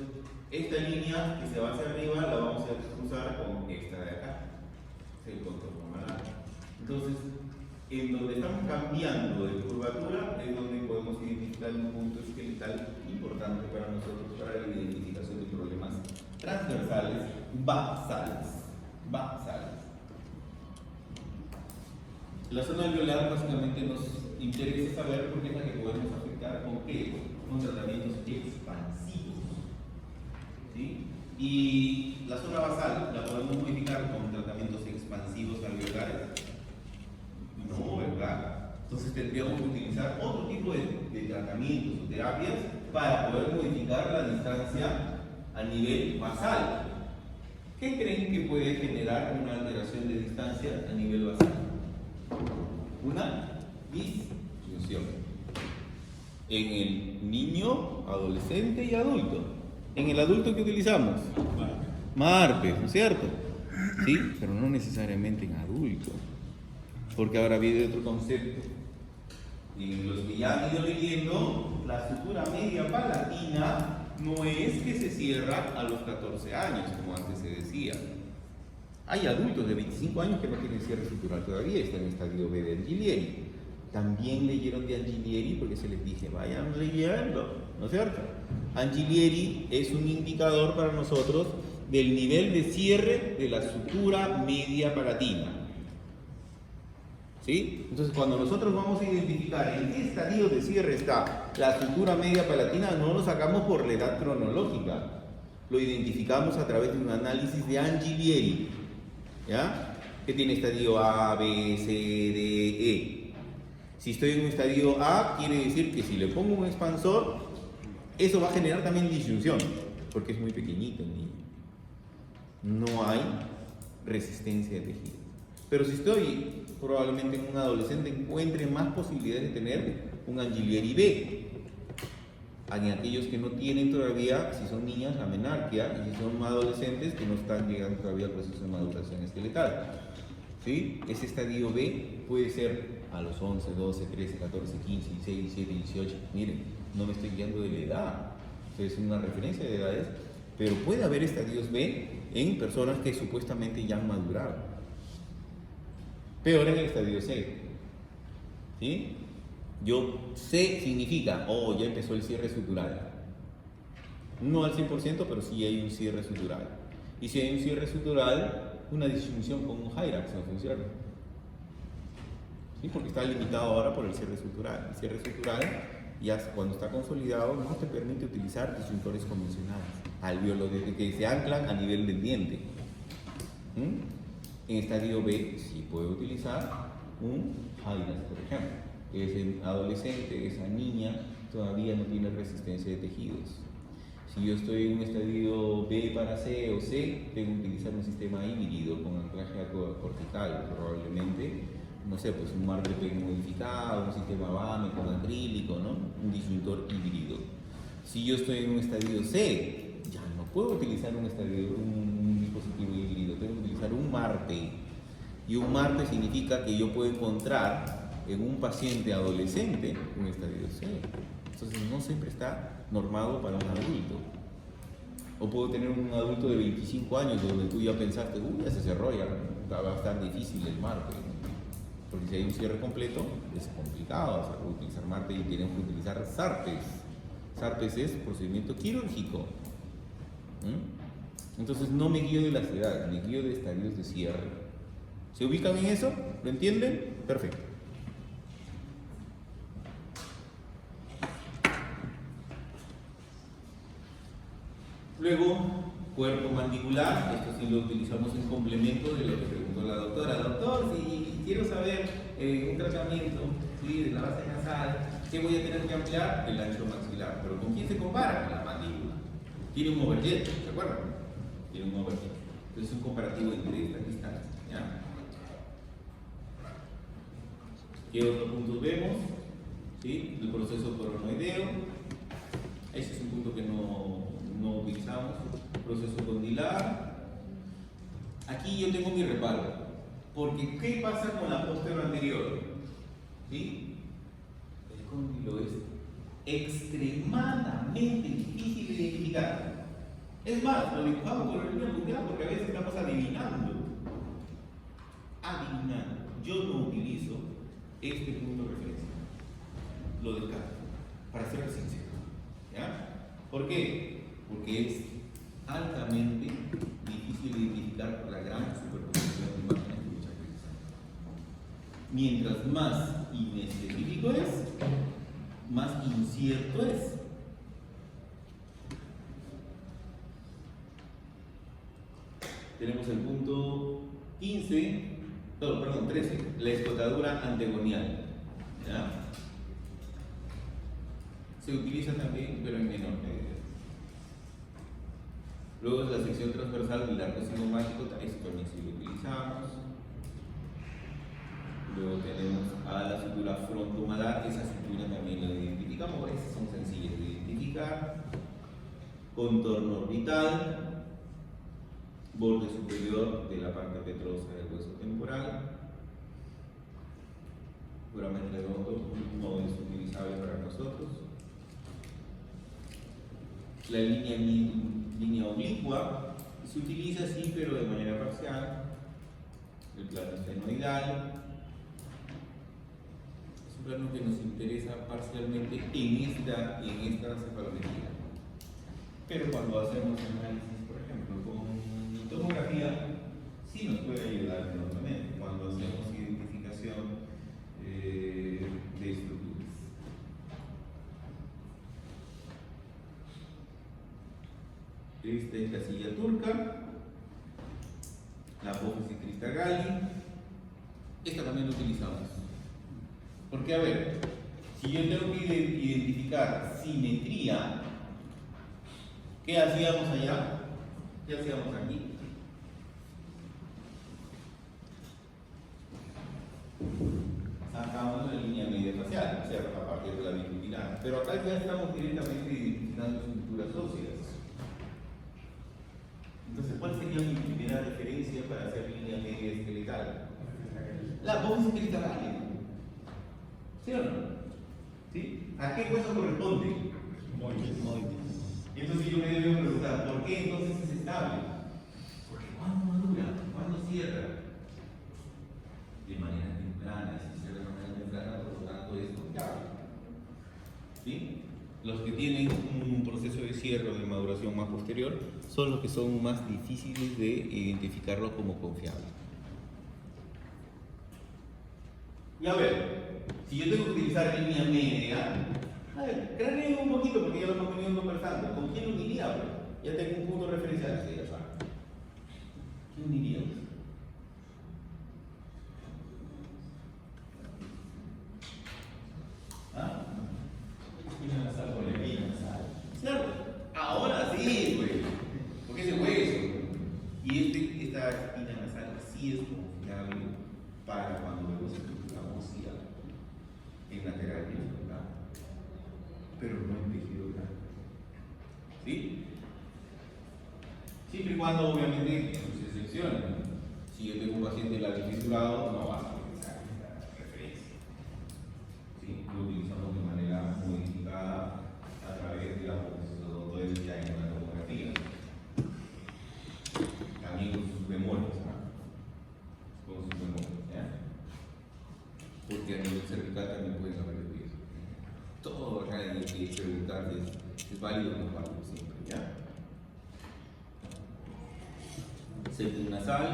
esta línea que se va hacia arriba la vamos a cruzar con esta de acá. Es el contorno malabar. Entonces, en donde estamos cambiando de curvatura es donde podemos identificar un punto esqueletal importante para nosotros para la identificación de problemas transversales basales. La zona alveolar básicamente nos interesa saber porque es la que podemos afectar con qué, con tratamientos expansivos. ¿Sí? Y la zona basal la podemos modificar con tratamientos expansivos alveolares. No, ¿verdad? Entonces tendríamos que utilizar otro tipo de tratamientos o terapias para poder modificar la distancia a nivel basal. ¿Qué creen que puede generar una alteración de distancia a nivel basal? Una disyunción. En el niño, adolescente y adulto. En el adulto, ¿qué utilizamos? Marpes, ¿no es cierto? Sí, pero no necesariamente en adulto. Porque ahora viene otro concepto. Y los que ya han ido leyendo, la sutura media palatina no es que se cierra a los 14 años, como antes se decía. Hay adultos de 25 años que no tienen cierre sutural todavía, están en estadio B de Angelieri. También leyeron de Angelieri porque se les dije, vayan leyendo, ¿no es cierto? Angelieri es un indicador para nosotros del nivel de cierre de la sutura media palatina. ¿Sí? Entonces, cuando nosotros vamos a identificar en qué estadio de cierre está la sutura media palatina, no lo sacamos por la edad cronológica, lo identificamos a través de un análisis de Angelieri, ¿ya? Que tiene estadio A, B, C, D, E. Si estoy en un estadio A, quiere decir que si le pongo un expansor, eso va a generar también disyunción, porque es muy pequeñito el niño. No hay resistencia de tejido. Pero si estoy probablemente en un adolescente, encuentre más posibilidades de tener un Angelieri B. En aquellos que no tienen todavía, si son niñas, la menarquia, y si son adolescentes que no están llegando todavía al proceso de maduración esqueletal. ¿Sí? Ese estadio B puede ser a los 11, 12, 13, 14, 15, 16, 17, 18. Miren, no me estoy guiando de la edad, es una referencia de edades, pero puede haber estadios B en personas que supuestamente ya han madurado. Peor en el estadio C. ¿Sí? Yo C significa, oh, ya empezó el cierre sutural. No al 100%, pero sí hay un cierre sutural. Y si hay un cierre sutural, una disyunción con un Hyrax no funciona. ¿Sí? Porque está limitado ahora por el cierre sutural. El cierre sutural, ya cuando está consolidado, no te permite utilizar disyuntores convencionales, alvéolos que se anclan a nivel del diente. En estadio B sí puedo utilizar un Hyrax, por ejemplo. Ese adolescente, esa niña, todavía no tiene resistencia de tejidos. Si yo estoy en un estadio B para C o C, tengo que utilizar un sistema híbrido con anclaje cortical, probablemente, no sé, pues un marble modificado, un sistema BAME con acrílico, ¿no? Un disyuntor híbrido. Si yo estoy en un estadio C, ya no puedo utilizar un dispositivo híbrido, tengo que utilizar un MARPE. Y un MARPE significa que yo puedo encontrar en un paciente adolescente un estadio C. Entonces no siempre está normado para un adulto. O puedo tener un adulto de 25 años donde tú ya pensaste, ya se cerró, ya va a estar difícil el MARPE. Porque si hay un cierre completo, es complicado utilizar MARPE y tenemos que utilizar SARPES. SARPES es procedimiento quirúrgico. Entonces no me guío de las edades, me guío de estadios de cierre. ¿Se ubican en eso? ¿Lo entienden? Perfecto. Luego, cuerpo mandibular, esto sí lo utilizamos en complemento de lo que preguntó la doctora. Doctor, si quiero saber un tratamiento, ¿sí?, de la base nasal, ¿qué voy a tener que ampliar? El ancho maxilar. ¿Pero con quién se compara? Con la mandíbula. Tiene un overjet, ¿se acuerdan? Tiene un overjet. Entonces es un comparativo entre estas distancias. ¿Ya? ¿Qué otros puntos vemos? ¿Sí? El proceso coronoideo. Ese es un punto que no utilizamos. Proceso condilar. Aquí yo tengo mi reparo, porque ¿qué pasa con la posterior anterior? ¿Sí? El cóndilo extremadamente difícil de identificar. Es más, lo dibujamos por el línea punteada porque a veces estamos adivinando. Yo no utilizo este punto de referencia. Lo descarto, para ser sincero. ¿Ya? ¿Por qué? Porque es altamente difícil de identificar por la gran superposición de imágenes que muchas veces hay. Mientras más inespecífico es, más incierto es. Tenemos el punto 13, la escotadura antegonial. ¿Ya? Se utiliza también, pero en menor medida. Luego es la sección transversal del arco cinemático, esto también sí lo utilizamos. Luego tenemos a la sutura frontomalar, esa sutura también la identificamos, esas son sencillas de identificar. Contorno orbital, borde superior de la parte petrosa del hueso temporal. Puramente redondo, no es utilizable para nosotros. La línea oblicua se utiliza sí, pero de manera parcial. El plano esfenoidal es un plano que nos interesa parcialmente en esta cefalometría. Pero cuando hacemos análisis, por ejemplo, con tomografía, sí nos puede ayudar enormemente cuando hacemos identificación de estructuras. Esta es la silla turca, la apófisis cristagalli. Esta también la utilizamos. Porque, a ver, si yo tengo que identificar simetría, ¿qué hacíamos allá? ¿Qué hacíamos aquí? Sacamos la línea media facial, o sea, a partir de la bicutilar. Pero acá ya estamos directamente identificando estructuras óseas. Entonces, ¿cuál sería mi primera referencia para hacer línea media esqueletal? La apófisis cristagalli. ¿Sí o no? ¿Sí? ¿A qué hueso corresponde? Entonces yo me debo preguntar, ¿por qué entonces es estable? Porque cuando madura, cuando cierra, de manera temprana, si cierra de manera temprana, por lo tanto es confiable. ¿Sí? Los que tienen un proceso de cierre o de maduración más posterior son los que son más difíciles de identificarlo como confiable. Y a ver, si yo tengo que utilizar línea media, a ver, craneo un poquito porque ya lo hemos venido conversando. ¿Con quién uniría? Ya tengo un punto referencial, sí, ya saben. ¿Quién uniría? ¿Ah? Espina nasal con la espina nasal. Claro, ahora sí, pues. Porque ese hueso. Y esta espina nasal sí es confiable para cuando vemos estructura ósea en lateral y en frontal. Pero no en tejido grande. ¿Sí? Siempre y cuando, obviamente, en sus excepciones. Si yo tengo un paciente labifisurado, no va a utilizar esta referencia. ¿Sí? Lo utilizamos de manera modificada a través de la profesión ya en una tomografía. También con sus memorias, ¿no? Con sus memorias, ¿ya? Porque a nivel cervical también pueden haber desvíos. Todo acá hay que preguntar es válido o no es válido siempre, ¿ya? Septum nasal,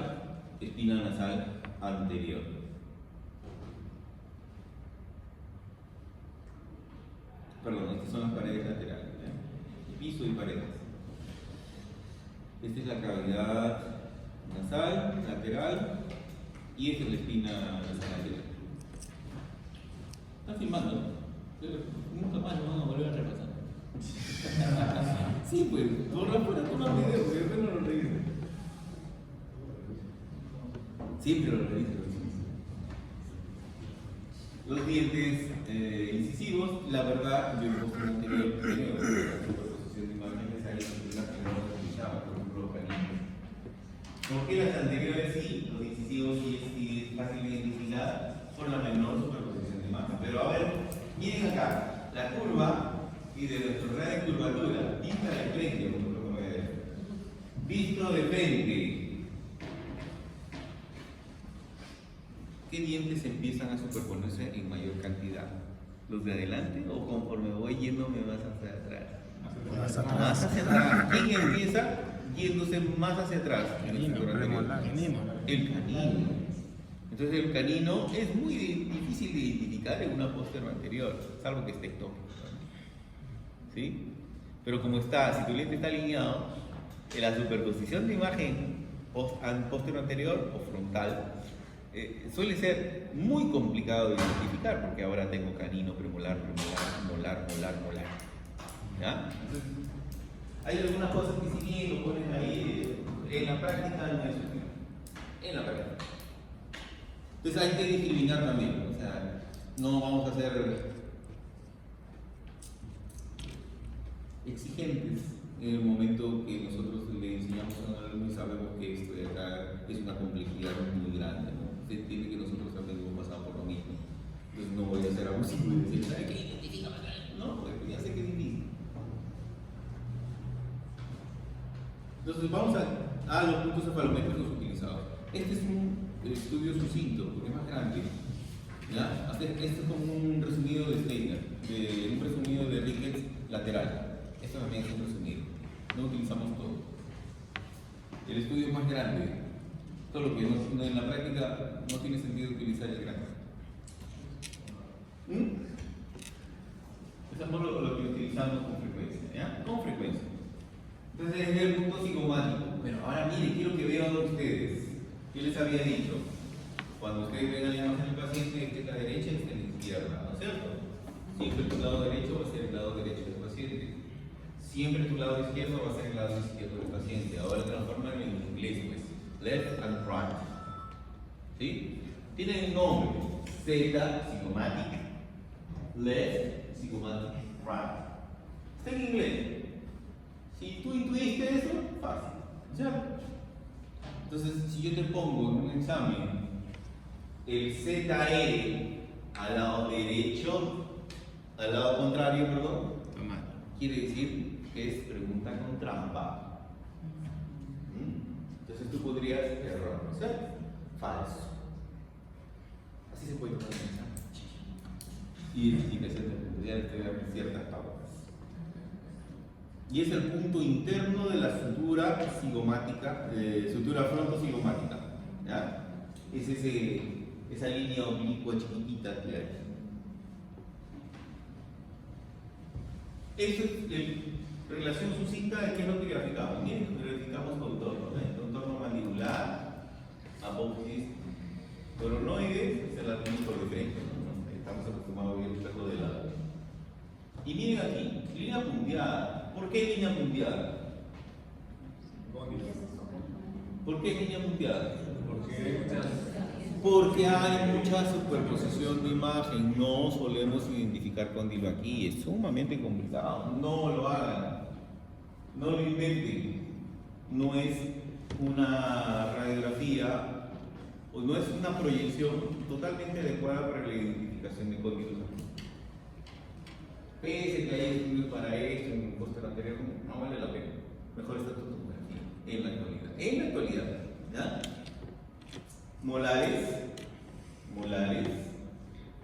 espina nasal anterior. Perdón, estas son las paredes laterales, ¿ya? Piso y paredes. Esta es la cavidad nasal, lateral, y esta es la espina nasal anterior. ¿Están filmando? Nunca más lo van a volver a repasar. Sí, pues, borra fuera todos los videos, porque después no lo revisan. Siempre lo revisan. Los dientes incisivos, la verdad, yo en postura anterior creo que la superposición de imágenes hay estructuras que no las utilizaba, por ejemplo, los caninos. Porque las anteriores sí, los incisivos sí es fácil de identificar por la menor superposición de imagen. Pero a ver, miren acá, la curva y de nuestro radio de curvatura, vista de frente, como es. Visto de frente. ¿Qué dientes empiezan a superponerse en mayor cantidad? ¿Los de adelante o conforme voy yéndome más hacia atrás? Más hacia atrás. ¿Quién empieza yéndose más hacia atrás? El canino. Entonces el canino es muy difícil de identificar en una póstero anterior, salvo que esté ectópico. ¿Sí? Pero como está, si tu lente está alineado, en la superposición de imagen póstero anterior o frontal, suele ser muy complicado de identificar porque ahora tengo canino, premolar, molar. ¿Ya? Entonces, hay algunas cosas que si bien lo ponen ahí, en la práctica no es útil. En la práctica. Entonces hay que discriminar también, o sea, no vamos a ser exigentes en el momento que nosotros le enseñamos a un alumno y sabemos que esto de acá es una complejidad muy grande, ¿no? Se entiende que nosotros también hemos pasado por lo mismo. Entonces no voy a ser abusivo y decir, ¿sabe qué identifica? No, porque ya sé que es difícil. Entonces vamos a los puntos cefalométricos utilizados. Este es un estudio sucinto, porque es más grande. ¿Ya? Este es como un resumido de Steiner, un resumido de Ricketts lateral. Esto también es un resumido. No utilizamos todo. El estudio es más grande, solo que en la práctica no tiene sentido utilizar el grande. Eso es lo que utilizamos con frecuencia. ¿Ya? Con frecuencia. Entonces es el punto cigomático. Pero ahora miren, quiero que vean ustedes. ¿Qué les había dicho? Cuando ustedes ven la imagen del paciente, esta es la derecha y esta es la izquierda, ¿no es cierto? Siempre tu lado derecho va a ser el lado derecho del paciente. Siempre tu lado izquierdo va a ser el lado izquierdo del paciente. Ahora transforman en inglés, pues. Left and right. ¿Sí? Tienen un nombre. Z, cigomatic. Left, cigomatic, right. Está en inglés. Si tú intuiste eso, fácil. ¿Ya? Entonces, si yo te pongo en un examen el ZR al lado derecho, al lado contrario, perdón, quiere decir que es pregunta con trampa. Entonces tú podrías error, ¿no es cierto? Falso. Así se puede tomar un examen. Identificación de puntualidad de ciertas pautas. Y es el punto interno de la sutura cigomática, sutura frontocigomática. ¿Ya? Es esa línea oblicua chiquitita que hay. Eso es relación sucinta de qué es lo que graficamos. Miren, graficamos contorno, contorno mandibular, apófisis coronoide, esa es la tenemos por defecto, ¿no? Estamos acostumbrados a ver el espejo de lado. Y miren aquí, línea punteada. ¿Por qué línea punteada? ¿Por qué línea punteada? Porque hay mucha superposición de imagen, no solemos identificar cóndilo aquí, es sumamente complicado, no lo hagan, no lo inventen, no es una radiografía o no es una proyección totalmente adecuada para la identificación de cóndilos aquí. Pese que hay estudios para esto en el póster anterior, no vale la pena, mejor está tomografía en la actualidad, ¿ya? Molares.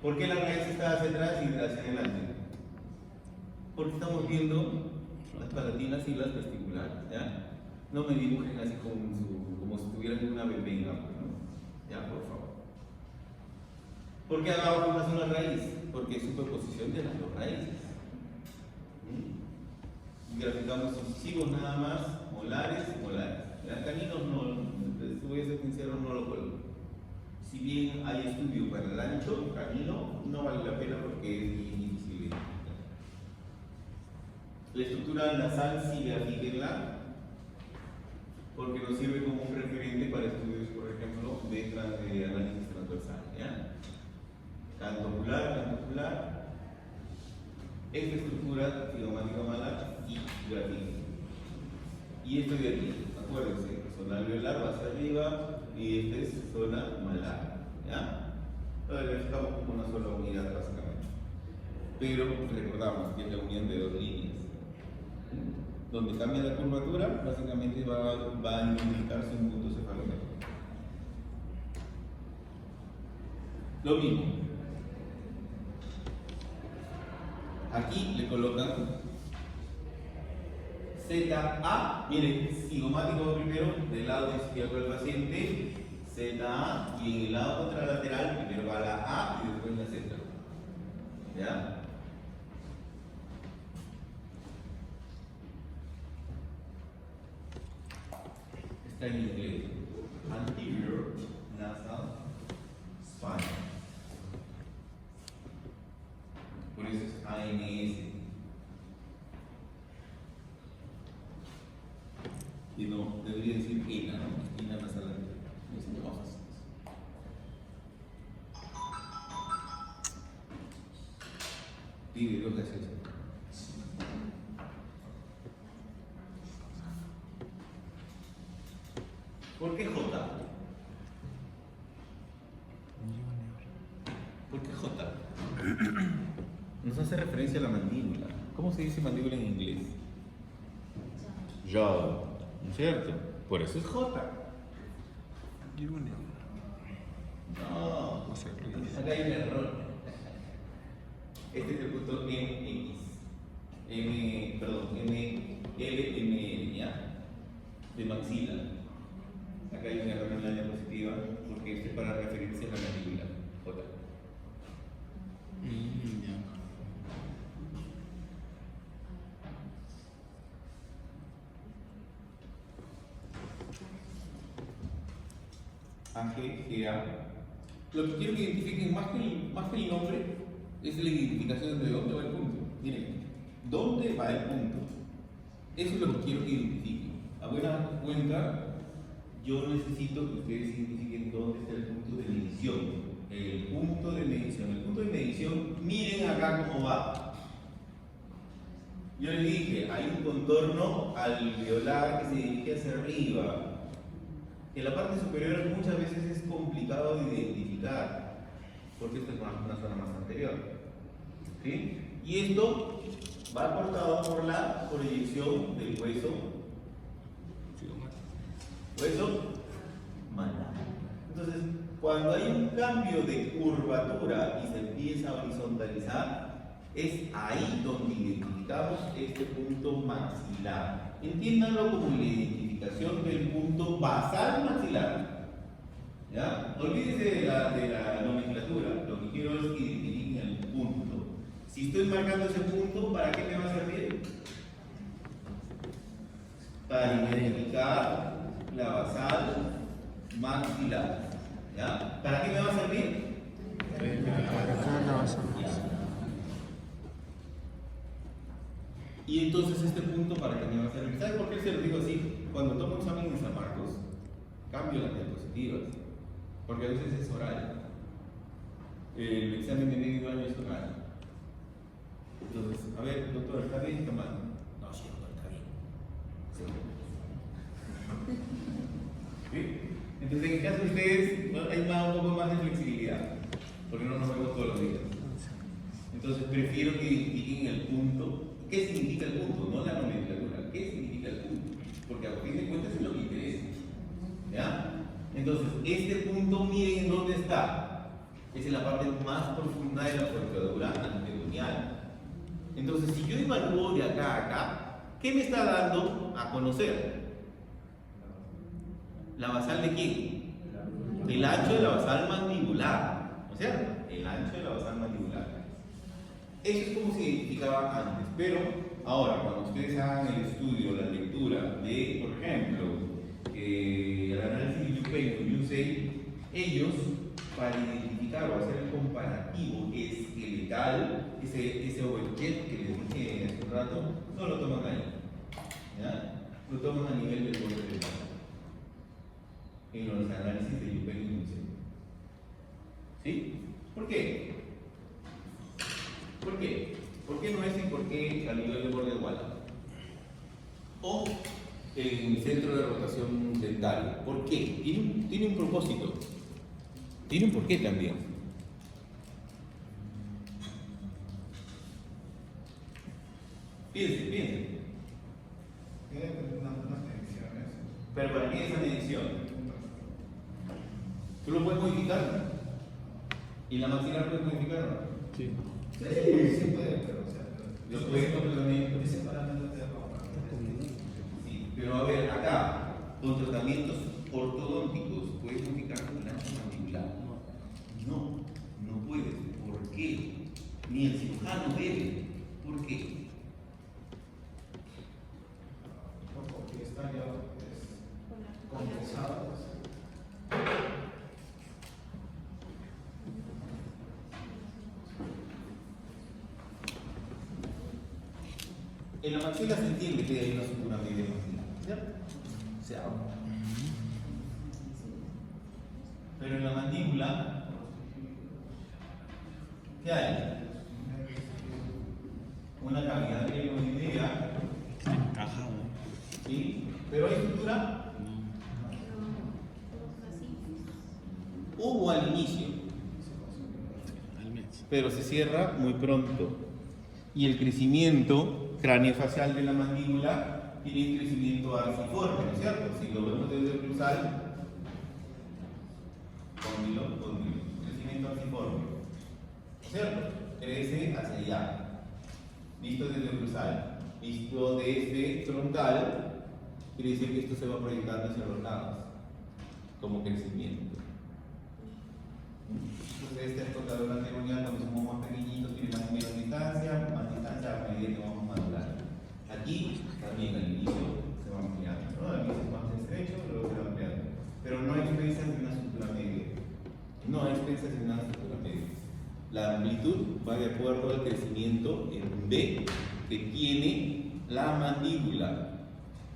¿Por qué la raíz está hacia atrás y hacia adelante? Porque estamos viendo las palatinas y las testiculares, ¿ya? No me dibujen así como si tuvieran una bebenga, ¿no? Ya, por favor. ¿Por qué abajo una sola raíz? Porque es superposición de las dos raíces. Y graficamos incisivos nada más, molares. Caninos no, voy a ser sincero, no lo coloco. Si bien hay estudio para el ancho, canino, no vale la pena porque es difícil de identificar. La estructura nasal sí grafíquenla porque nos sirve como un referente para estudios, por ejemplo, de análisis transversal. ¿Ya? Canto ocular. Esta estructura cigomática malar y grafíquenla. Y esto de aquí, acuérdense, zona alveolar va hacia arriba y esta es zona malar. ¿Ya? Entonces graficamos como una sola unidad básicamente. pero recordamos que es la unión de dos líneas. Donde cambia la curvatura, básicamente va a identificarse un punto cefalómetro. Lo mismo. Aquí le colocan ZA, miren, cigomático primero del lado izquierdo del paciente, ZA, y en el lado contralateral primero va la A y después la Z. ¿Ya? Está en inglés. Anterior nasal spine. Por eso es ANS. Y no, debería decir ENA, ¿no? ENA nasal anterior. No se llama así. Dime lo que es eso. ¿Por qué J? ¿Por qué J? Nos hace referencia a la mandíbula. ¿Cómo se dice mandíbula en inglés? Jaw, ¿no es cierto? Por eso es J. No, acá hay un error. Este es el punto MX. LMN, ¿ya? De maxila. Acá hay un error en la diapositiva porque este es para referirse a la mandíbula. J. AGGA. Lo que quiero que identifiquen más que el nombre es la identificación de dónde va el punto. Miren, ¿dónde va el punto? Eso es lo que quiero que identifiquen. A buena cuenta, yo necesito que ustedes identifiquen dónde está el punto de medición. El punto de medición. El punto de medición, miren acá cómo va. Yo les dije, hay un contorno alveolar que se dirige hacia arriba. En la parte superior muchas veces es complicado de identificar, porque esta es una zona más anterior. ¿Sí? Y esto va aportado por la proyección del hueso malar. Entonces, cuando hay un cambio de curvatura y se empieza a horizontalizar, es ahí donde identificamos este punto maxilar. Entiéndanlo como la identificación del punto basal maxilar. ¿Ya? Olvídense de la nomenclatura. Lo que quiero es que identifiquen el punto. Si estoy marcando ese punto, ¿para qué me va a servir? Para identificar la basal maxilar. ¿Ya? ¿Para qué me va a servir? Y entonces este punto, ¿para qué me va a servir? ¿Sabe por qué se lo digo así? Cuando tomo examen en San Marcos, cambio las diapositivas, porque a veces es oral. El examen de medio año es oral. Entonces, a ver, doctor, ¿está bien? ¿Está mal? No, sí, doctor, está bien. ¿Sí? Entonces, en el caso de ustedes, hay un poco más de flexibilidad, porque no nos vemos todos los días. Entonces, prefiero que identifiquen el punto. ¿Qué significa el punto? No la nomenclatura. ¿Qué significa el punto? Porque a fin de cuentas es lo que interesa. ¿Ya? Entonces, este punto, miren en dónde está. Es en la parte más profunda de la cortadura anteconial. Entonces, si yo evalúo de acá a acá, ¿qué me está dando a conocer? ¿La basal de quién? El ancho de la basal mandibular. ¿No es cierto? El ancho de la basal mandibular. Eso es como se identificaba antes, pero ahora cuando ustedes hagan el estudio, la lectura de, por ejemplo, el análisis de Yupei o Yusei, ellos, para identificar o hacer el comparativo esqueletal, ese overjet que les dije hace un rato, no lo toman ahí, ¿ya? Lo toman a nivel del borde del brazo, en los análisis de Yupei y Yusei. ¿Sí? ¿Por qué? ¿Por qué? ¿Por qué no es y por qué a nivel de borde igual? O en centro de rotación dentaria. ¿Por qué? Tiene un propósito. Tiene un porqué también. Piense. Tiene unas mediciones. Pero ¿para qué esa medición? ¿Tú lo puedes modificar? ¿Y la maxilar puedes modificarlo? Sí. Sí, puede, pero o sea, Lo puedes completamente. ese parámetro te da para Sí, pero a ver, acá, con tratamientos ortodónticos, ¿puedes modificar la ancha mandibular? No, no puedes. ¿Por qué? Ni el cirujano debe. ¿Por qué? porque está ya compensado. En la maxila se entiende que hay una sutura media maxilar, ¿cierto? Se abre. Pero en la mandíbula, ¿qué hay? Una cavidad glenoidea, Encajado. ¿sí? Pero hay sutura. Hubo al inicio, Al mes. pero se cierra muy pronto. Y el crecimiento craneofacial de la mandíbula tiene un crecimiento arciforme, ¿no es cierto? Si lo vemos desde el cruzal, cóndilo, crecimiento arciforme, ¿cierto? Crece hacia allá. Visto desde el cruzal, visto desde frontal, quiere decir que esto se va proyectando hacia los lados, como crecimiento. Entonces, esta es contadora anterior, cuando somos más pequeñitos, tiene más o menos distancia a medida que vamos madurando. Aquí también al inicio se va ampliando, ¿no? Al inicio es más estrecho, luego se va ampliando. Pero no a expensas de una estructura media. No a expensas de una estructura media. La amplitud va de acuerdo al crecimiento en B que tiene la mandíbula.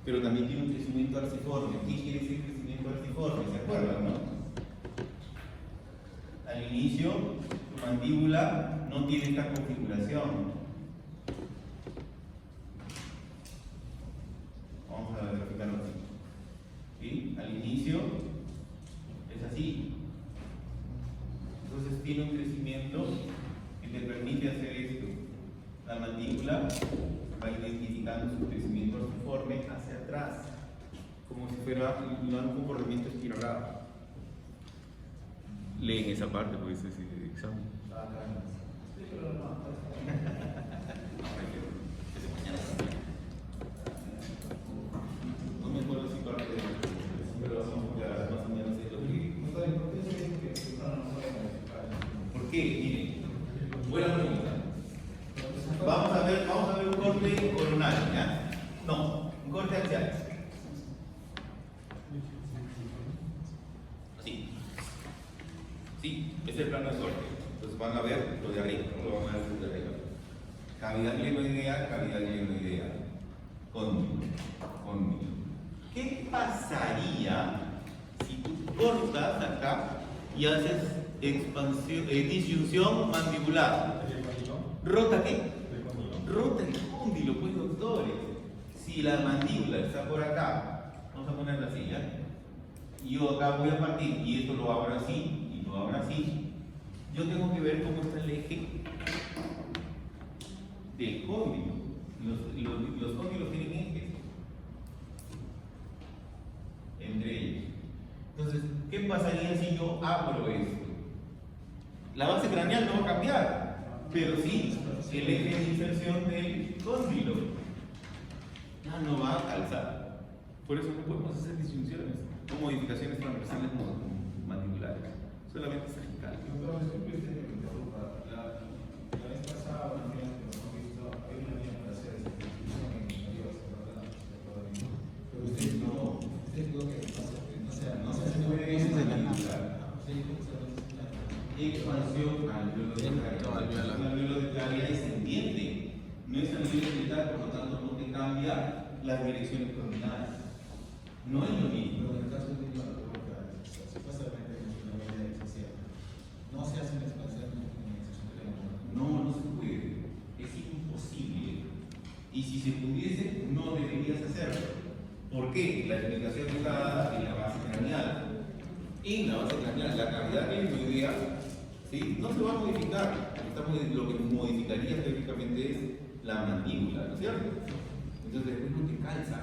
Pero también tiene un crecimiento arciforme. ¿Qué quiere decir crecimiento arciforme? ¿Se acuerdan, no? Al inicio, tu mandíbula no tiene esta configuración. Vamos a graficarlo así. ¿Sí? Al inicio es así. Entonces tiene un crecimiento que te permite hacer esto. La mandíbula va identificando su crecimiento arciforme hacia atrás, como si fuera un comportamiento espiralado. Leen esa parte, porque ese es el examen. No me acuerdo si parte de pero más o menos es lo que. ¿Por qué? Miren, buena pregunta. Vamos a ver un corte coronal, ¿ya? No, un corte axial. Así. Sí, es el plano de corte. Entonces van a ver lo de arriba, no lo van a ver lo de arriba. Cavidad glenoidea, cóndilo. ¿Qué pasaría si tú cortas acá y haces disyunción mandibular? ¿Rota qué? Rota el cóndilo, pues doctores. Si la mandíbula está por acá, vamos a ponerla así, ¿ya? Y yo acá voy a partir y esto lo abro así y lo abro así. Yo tengo que ver cómo está el eje del cóndilo. Los cóndilos tienen ejes entre ellos. Entonces, ¿qué pasaría si yo abro esto? La base craneal no va a cambiar, pero sí el eje de inserción del cóndilo ya no va a calzar. Por eso no podemos hacer disyunciones o modificaciones transversales mandibulares, solamente sagital. La vez pasada, una amiga que nos hemos visto, hay una vía para hacer esa distribución en ingeniería, pero usted no, usted dijo que no se hace mandibular. Expansión alveolo declaria descendiente, no es alveolo, por lo tanto no te cambia las direcciones coordinadas. No es lo mismo. Pero en el caso de la boca, supuestamente es una medida excesiva. No se hace una expansión en el No se puede. Es imposible. Y si se pudiese, no deberías hacerlo. ¿Por qué? La explicación está dada en la base craneal. En la base craneal, la cavidad glenoidea, ¿sí? No se va a modificar. Lo que modificaría teóricamente es la mandíbula, ¿no es cierto? Entonces después no te calza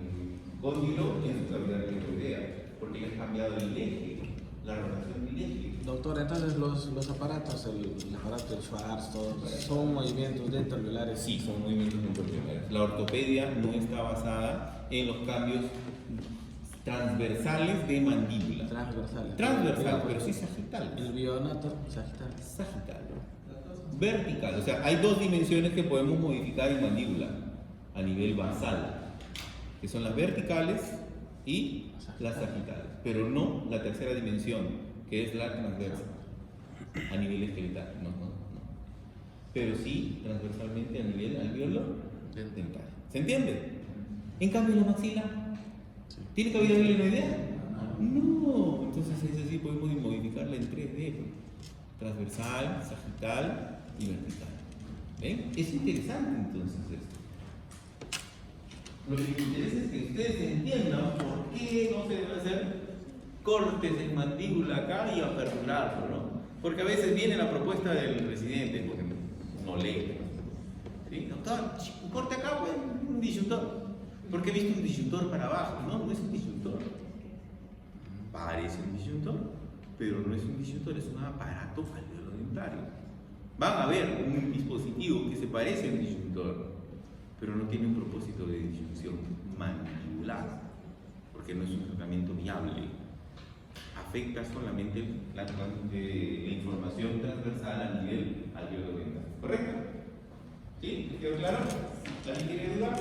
el cóndilo en su cavidad tiroidea, porque le has cambiado el eje, la rotación del eje. Doctor, entonces los aparatos, el aparato del Schwartz, todos, son movimientos dentro-alveolares. Sí, son movimientos dentro-alveolares. La ortopedia no está basada en los cambios transversales de mandíbula. Transversales. Transversal, pero sí sagital. El bionato, sagital. Sagital. Vertical. O sea, hay dos dimensiones que podemos modificar en mandíbula a nivel basal, que son las verticales y las sagitales, pero no la tercera dimensión, que es la transversa, a nivel esqueletal. No. Pero sí transversalmente a nivel alveolo dental. ¿Se entiende? En cambio, la maxila, ¿tiene cavidad glenoidea? No. Entonces, eso sí podemos modificarla en 3D: transversal, sagital y vertical. ¿Ven? Es interesante entonces esto. Lo que me interesa es que ustedes entiendan por qué no se debe hacer cortes en mandíbula acá y aperturarlo, ¿no? Porque a veces viene la propuesta del presidente, porque no lee. ¿Sí? Doctor, un corte acá, pues, un disyuntor. Porque he visto un disyuntor para abajo. No es un disyuntor. Parece un disyuntor, pero no es un disyuntor, es un aparato alveolo-dentario. Van a ver un dispositivo que se parece a un disyuntor, pero no tiene un propósito de disyunción mandibular, porque no es un tratamiento viable. Afecta solamente la información transversal a nivel alveolo-dental. ¿Correcto? ¿Sí? ¿Quedó claro? ¿Alguien quiere dudar?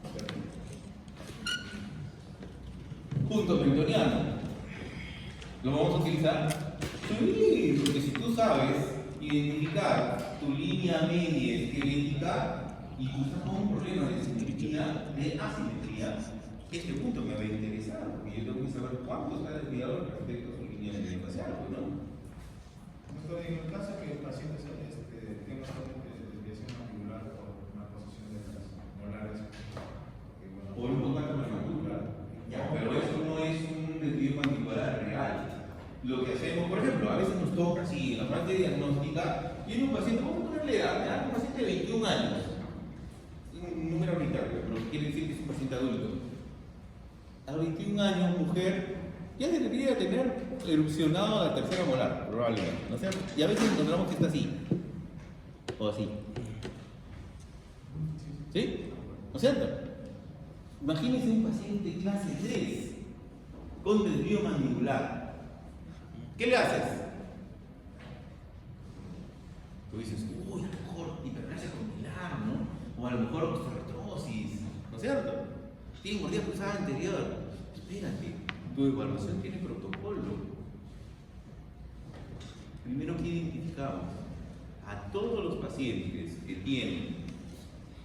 Perfecto. Punto mentoniano. ¿Lo vamos a utilizar? Sí, porque si tú sabes identificar tu línea media esquelética y tú estás con un problema de simetría, de asimetría, este punto me va a interesar, porque yo tengo que saber cuánto está desviado respecto a su línea media facial, ¿no? Doctor, en el caso que el paciente tenga solamente desviación mandibular por una posición de las molares, O un contacto premandibular. Ya, pero eso no es un desvío mandibular real. Lo que hacemos, por ejemplo, a veces nos toca así, en la parte diagnóstica, viene un paciente, vamos a ponerle edad, un paciente de 21 años, un número arbitrario, pero quiere decir que es un paciente adulto. A los 21 años, mujer, ya debería tener erupcionado la tercera molar, probablemente, ¿no es cierto? Y a veces encontramos que está así, o así. ¿Sí? ¿No es cierto? Imagínense un paciente clase 3 con desvío mandibular. ¿Qué le haces? Tú dices, uy, a lo mejor hiperplasia condylar, ¿no? O a lo mejor osteoartrosis, ¿no es cierto? Tiene mordida cruzada anterior. Espérate, tu evaluación tiene protocolo. Primero que identificamos a todos los pacientes que tienen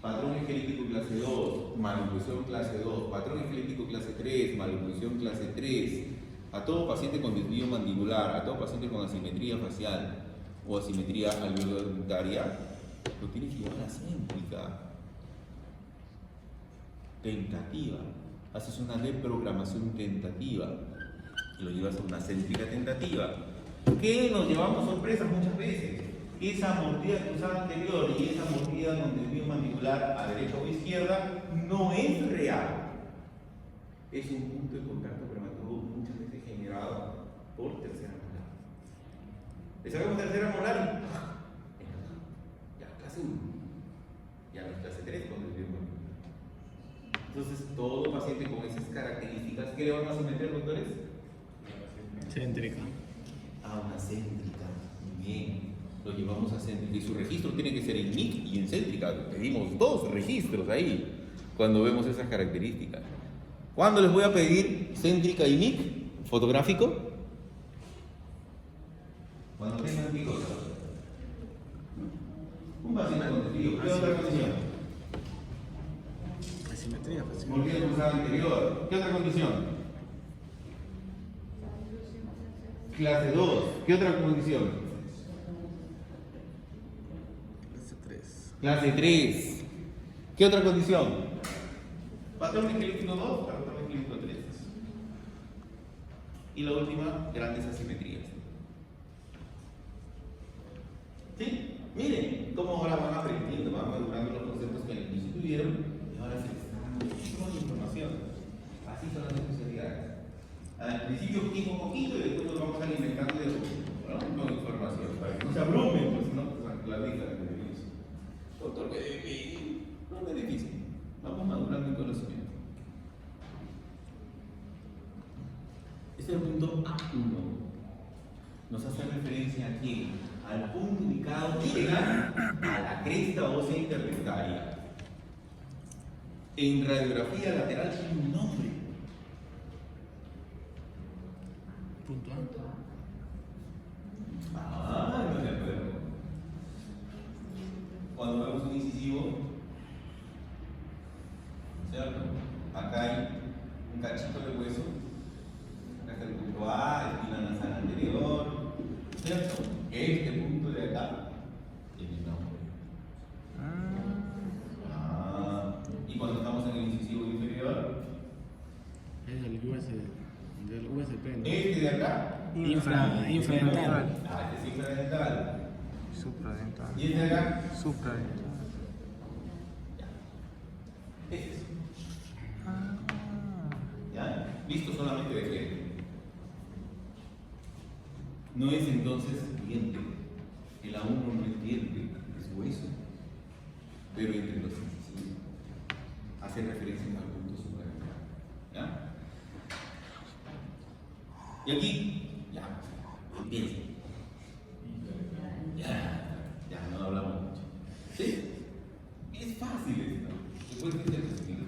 patrón esquelético clase 2, maloclusión clase 2, patrón esquelético clase 3, maloclusión clase 3, a todo paciente con desvío mandibular, a todo paciente con asimetría facial o asimetría alveolo-dentaria, lo tienes que llevar a céntrica tentativa. Haces una reprogramación tentativa y lo llevas a una céntrica tentativa. ¿Qué nos llevamos sorpresas muchas veces? Esa mordida cruzada anterior y esa mordida con desvío mandibular a derecha o izquierda no es real. Es un punto de contacto prematuro muchas veces generado por tercera molar. Le sacamos tercera molar y ya clase 1, ya no es clase 3 con desvío mandibular. Entonces, todo paciente con esas características, ¿qué le vamos a meter, doctores? Céntrica. A una céntrica. Muy bien. Lo llevamos a céntrica. Y su registro tiene que ser en MIC y en céntrica. Pedimos 2 registros ahí cuando vemos esas características. ¿Cuándo les voy a pedir céntrica y MIC? ¿Fotográfico? Cuando tengan MIC. Un paciente con desvío. ¿Qué otra condición? Asimetría facial. Mordida cruzada anterior. ¿Qué otra condición? Clase 2. ¿Qué otra condición? Clase 3. Clase 3. ¿Qué otra condición? Patrón esquelético 2, patrón esquelético 3. Y la última, grandes asimetrías. ¿Sí? Miren cómo ahora van aprendiendo, van madurando los escribieron y ahora se les está dando muchísima información. Así son las especialidades. Al principio poquito y después nos vamos alimentando de poquito, ¿no? Con información, para que no se abrumen, pues si no, pues la diga de beneficio. Doctor, no es difícil. Vamos madurando el conocimiento. Este es el punto A1. Nos hace referencia aquí al punto ubicado a la cresta ósea intervertebral. En radiografía lateral tiene un nombre. Punto Ah, no me acuerdo. Cuando vemos un incisivo, ¿cierto? Acá hay un cachito de hueso. Acá está el punto A, espina nasal anterior, ¿cierto? Este punto de acá tiene nombre. Y cuando estamos en el incisivo inferior, Es del USP, ¿no? este de acá, Infradental. este es infradental. Supradental. Y este de acá, Supradental. este es. ¿Ya? Visto solamente de frente. No es entonces diente. El A1 no es diente, es hueso. Pero entre los incisivos hace referencia al punto supradental. ¿Ya? Y aquí, ya, empieza. Ya, no hablamos mucho. ¿Sí? Es fácil esto. Después de este sentido.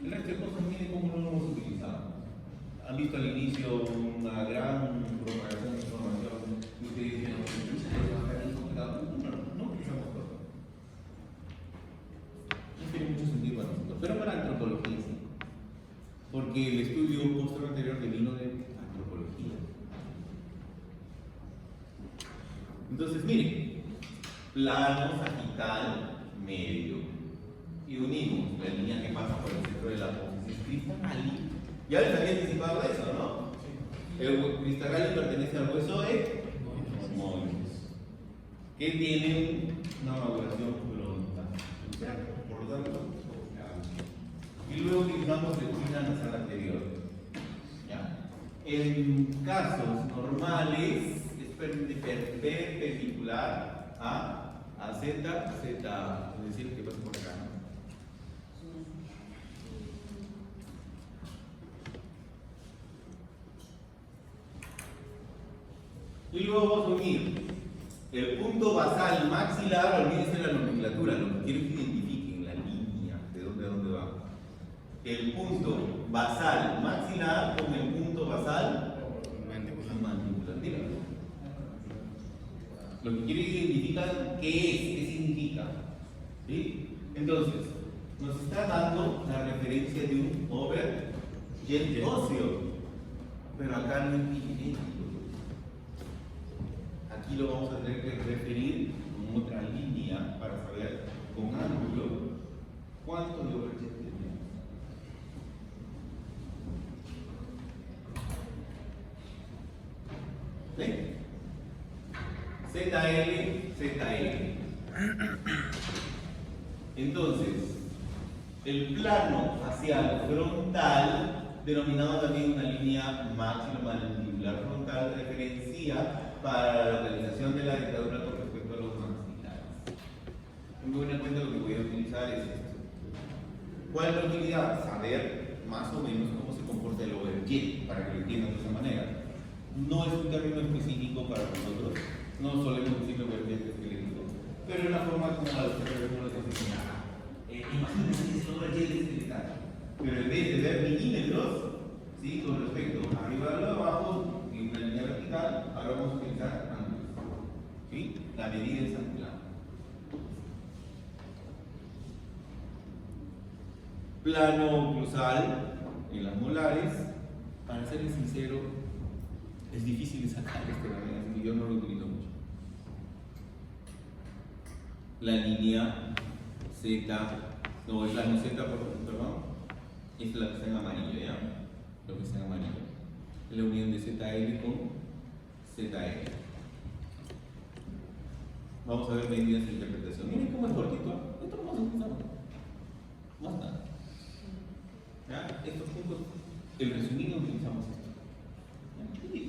El resto de cosas, miren cómo no lo hemos utilizado. Han visto al inicio una gran propagación de información y ustedes dicen, no utilizamos todo. No tiene mucho sentido para nosotros, pero para la antropología sí. Porque el estudio posterior anterior devino de antropología. Entonces, miren, plano sagital medio. Y unimos la línea que pasa por el centro de la apófisis cristal. Ya les había anticipado eso, ¿no? El cristal pertenece al hueso de moides, que tienen una maduración pronta. Por lo tanto, y luego utilizamos la espina nasal anterior. ¿Ya? En casos normales es perpendicular a Z, es decir, que pasa por acá, ¿no? Y luego vamos a unir el punto basal maxilar, olvídense de la nomenclatura, lo que quiero es que identifiquen la línea de dónde a dónde va. El punto basal maxilar con el punto basal mandibular. Díganlo. Lo que quiero es que identifican qué es, qué significa. ¿Sí? Entonces, nos está dando la referencia de un overjet óseo, pero acá no es idéntico. Aquí lo vamos a tener que referir con otra línea para saber con ángulo cuánto de overjet tenemos. ¿Sí? ZL. Entonces, el plano facial frontal, denominado también una línea maxilomandibular frontal, referencia para la localización de la dentadura con respecto a los maxilares. Muy buena cuenta lo que voy a utilizar es esto. ¿Cuál es la utilidad? Saber más o menos cómo se comporta el overjet, para que lo entiendan de esa manera. No es un término específico para nosotros, no solemos decir overjet esquelético, pero es una forma como la ustedes dicen, imagínense que es overjet esqueletal, pero en vez de ver milímetros, ¿sí? Con respecto a arriba y abajo, en una línea vertical, ahora vamos a utilizar ángulos. ¿Sí? La medida es angular. Plano oclusal en las molares, para serles sincero, es difícil de sacar este también, así que yo no lo utilizo mucho. La línea Z, no, es la no Z, perdón, es la que está en amarillo, ¿ya? Lo que está en amarillo. Es la unión de ZL con ZL. Vamos a ver medidas de interpretación. Miren cómo es cortito. Esto lo vamos a utilizar. Más nada. ¿Ya? Estos puntos, el resumido utilizamos esto. ¿Ya?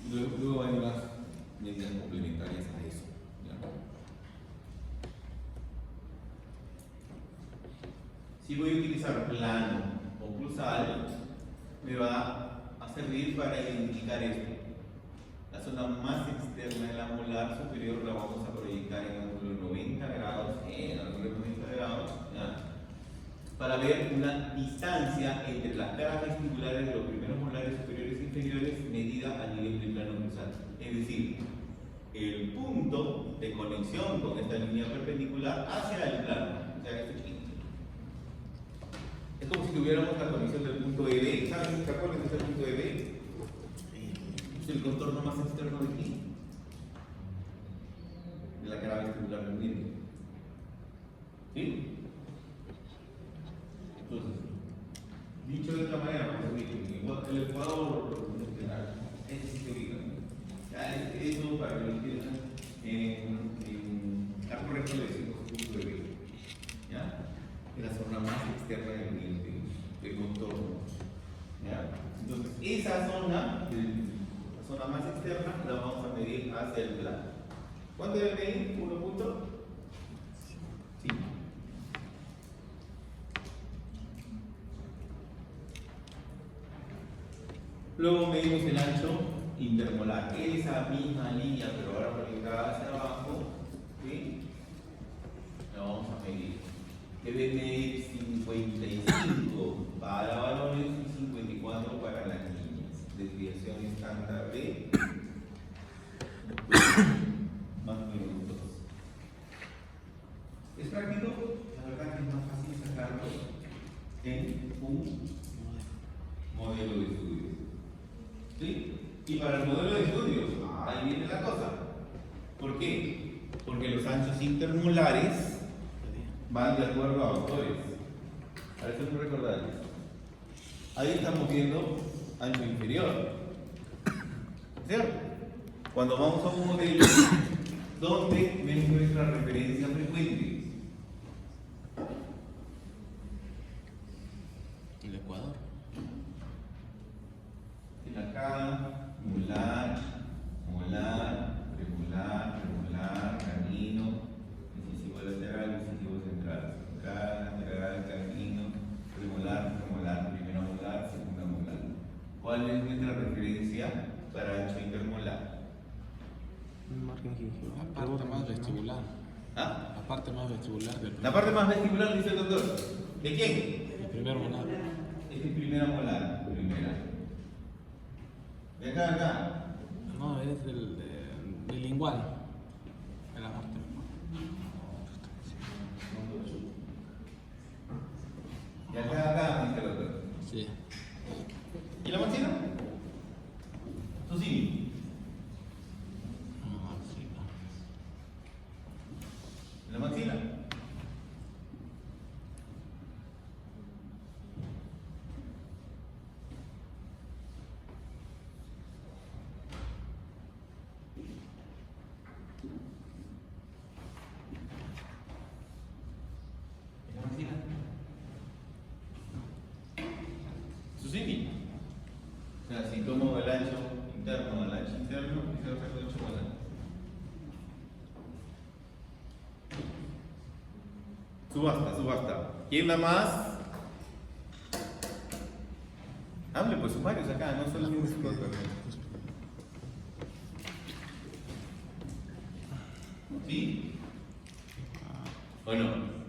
Y luego hay unas medidas complementarias a eso. ¿Ya? Si voy a utilizar plano oclusal, me va a servir para identificar esto. La zona más externa de la molar superior la vamos a proyectar en ángulo 90 grados, ¿ya? Para ver una distancia entre las caras vestibulares de los primeros molares superiores e inferiores medida a nivel del plano oclusal. Es decir, el punto de conexión con esta línea perpendicular hacia el plano, o sea, este punto. Es como si tuviéramos la conexión del punto EB. ¿Saben? ¿Se acuerdan de este punto EB? Es el contorno más externo de aquí, de la cara vestibular del diente. ¿Sí? Entonces, dicho de otra manera, el Ecuador, ese sí se ubica. Ya, eso para que lo entiendan, está correcto decir punto EB. ¿Ya? Es la zona más externa del diente, del contorno. ¿Ya? Entonces, esa zona, la zona más externa, la vamos a medir hacia el plano. ¿Cuánto debe medir? 1 punto. Sí. Luego medimos el ancho intermolar, esa misma línea, pero ahora proyectada hacia abajo, ¿sí? La vamos a medir. Debe medir 55 para varones y 54 para las niñas. Desviación estándar de más o menos 2. ¿Es práctico? La verdad que es más fácil sacarlo en un modelo de estudio. ¿Sí? Y para el modelo de estudio, ahí viene la cosa. ¿Por qué? Porque los anchos intermolares van de acuerdo a autores. A eso no recordarles. Ahí estamos viendo ancho inferior. ¿Cierto? Cuando vamos a un modelo, ¿dónde ven nuestra referencia frecuente? El Ecuador. En acá, molar, molar, premolar, premolar, canino, incisivo lateral, incisivo central, central, lateral, canino, premolar, premolar, primera molar, segunda molar. ¿Cuál es nuestra referencia para ancho intermolar? Margen gingival. La parte más vestibular. ¿Ah? La parte más vestibular del La parte más vestibular, dice el doctor. ¿De quién? el primer molar. Es mi primera molar, primera. De acá a acá. No, es del lingual. De la parte. De acá a acá, dice el doctor. Sí. ¿Y la maxila? Tú sí. No, sí, no. ¿La maxila? Susini. O sea, si tomo el ancho interno del ancho interno, quisiera hacerlo de 8 molar. Subasta, subasta. ¿Quién da más? Hable pues sumarios acá, no solo un ¿sí? Bueno.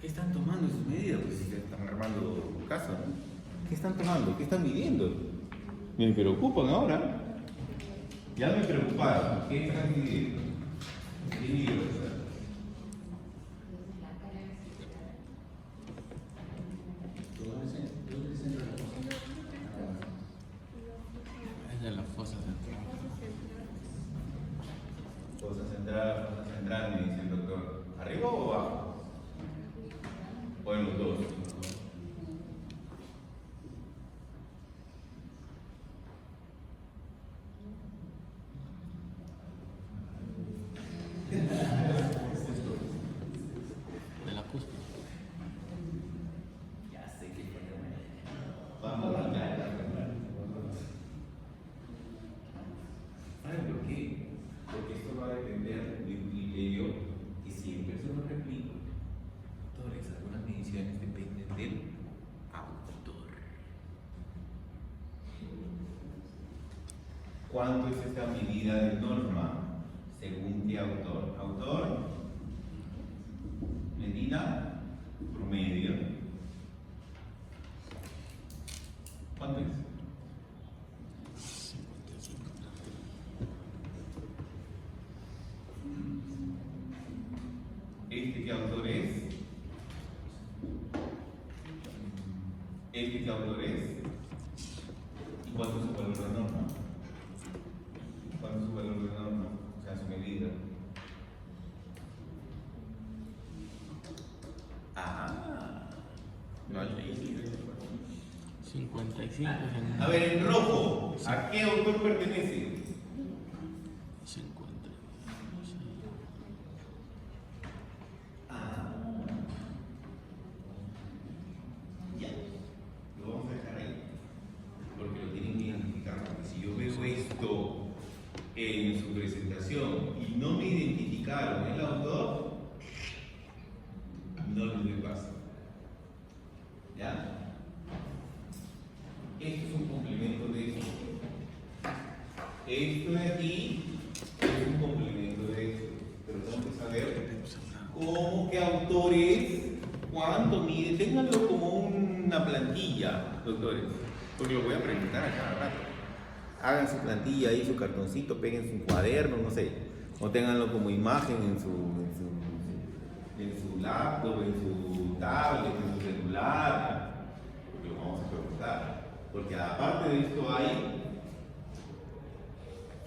¿Qué están tomando en sus medidas? Pues si se están armando caso, ¿no? ¿Qué están tomando? ¿Qué están midiendo? Me preocupan ahora. Ya me preocuparon. ¿Qué están midiendo? ¿Qué midiendo? Es de la fosa central. Fosa central, me dice el doctor. ¿Arriba o abajo? O en los dos. ¿Cuánto es esta medida de norma? ¿Según qué autor? Autor, medida, promedio. ¿Cuánto es? 55. ¿Este qué autor es? ¿Este qué autor es? ¿Y cuánto es su valor de norma? ¿Cuánto es su valor de norma? O sea, su medida. Ah, no leí. 55. A ver, en rojo, ¿a qué autor pertenece? 50. Ah, ya. Lo vamos a dejar ahí. Porque lo tienen que identificar. Porque si yo veo esto en su presentación y no me identificaron el autor, no les doy paso. ¿Ya? Esto es un complemento de esto. Esto de aquí es un complemento de esto. Pero tengo que saber cómo, qué autores, cuánto mide. Ténganlo como una plantilla, doctores. Porque lo voy a preguntar a cada rato. Hagan su plantilla ahí, su cartoncito, peguen su cuaderno, no sé. O ténganlo como imagen en su laptop, en su tablet, en su celular. Porque lo vamos a preguntar. Porque aparte de esto hay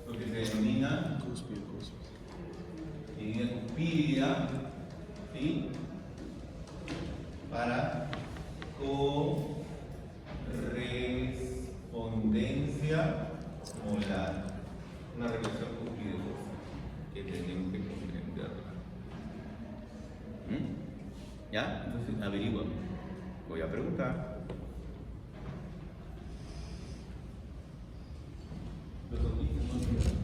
lo que se denomina línea cuspídea, ¿sí? Para correspondencia molar. Una relación cuspídea que tenemos que comprenderla. ¿Ya? Entonces averigua. Voy a preguntar. Los autistas no miran.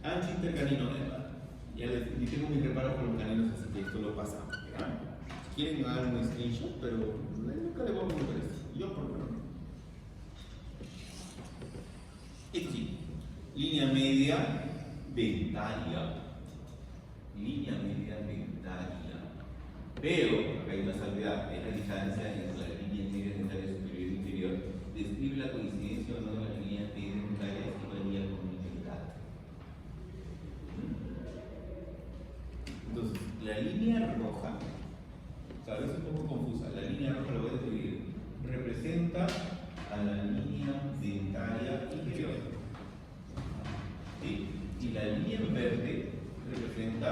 Ancho intercanino. Ya les tengo mi reparo con los caninos, así que esto lo pasamos. ¿Ya? Si quieren dar un screenshot, pero nunca le voy a preguntar esto. Yo por lo menos. Esto sí. Línea media dentaria. Línea media dentaria. Pero, acá hay una salvedad, es la distancia entre la línea media dentaria superior e inferior. Describe la coincidencia o no de las líneas medias dentarias y varía con intensidad. Entonces, la línea roja, tal vez un poco confusa, la línea roja la voy a describir, representa a la línea dentaria inferior. ¿Sí? Y la línea verde representa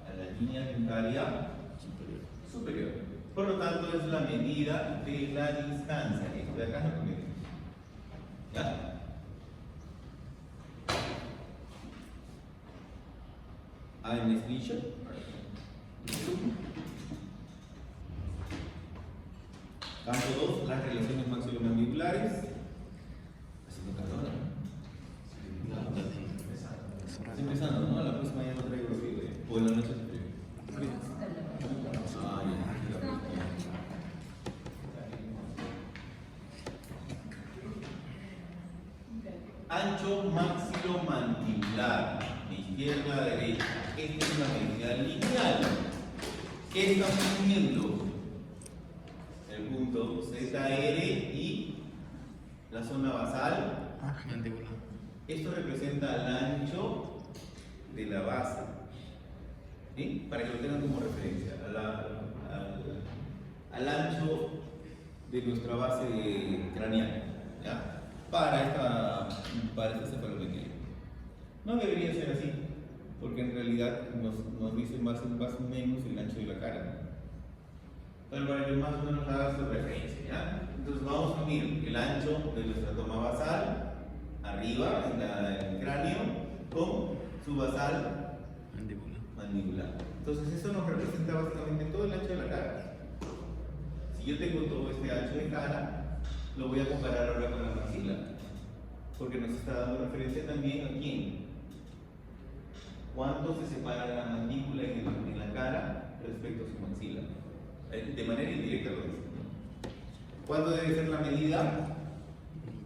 a la línea dentaria superior. Por lo tanto, es la medida de la distancia. Esto de acá no conviene. ¿Ya? ¿Hay screenshot? Campo 2, las relaciones maxilomandibulares. Haciendo calor, ¿no? Estoy empezando, ¿no? La próxima ya no traigo frío, ¿eh? O en la noche se frío. Ah, ya. Ancho maxilomandibular, de izquierda a derecha. Esta es una medida lineal. ¿Qué estamos midiendo? El punto ZR y la zona basal. Mandíbula. Esto representa el ancho de la base. ¿Sí? Para que lo tengan como referencia. Al ancho de nuestra base craneal. ¿Ya? Para esta cefalometría. No debería ser así, porque en realidad nos dice más o menos el ancho de la cara. Pero para que más o menos haga su referencia, ¿ya? Entonces vamos a unir el ancho de nuestra toma basal, arriba en el cráneo, con su basal mandibular. Entonces eso nos representa básicamente todo el ancho de la cara. Si yo tengo todo este ancho de cara, lo voy a comparar ahora con la maxila, porque nos está dando referencia también a quién. ¿Cuánto se separa la mandíbula en la cara respecto a su maxila? De manera indirecta lo dice. ¿Cuándo debe ser la medida?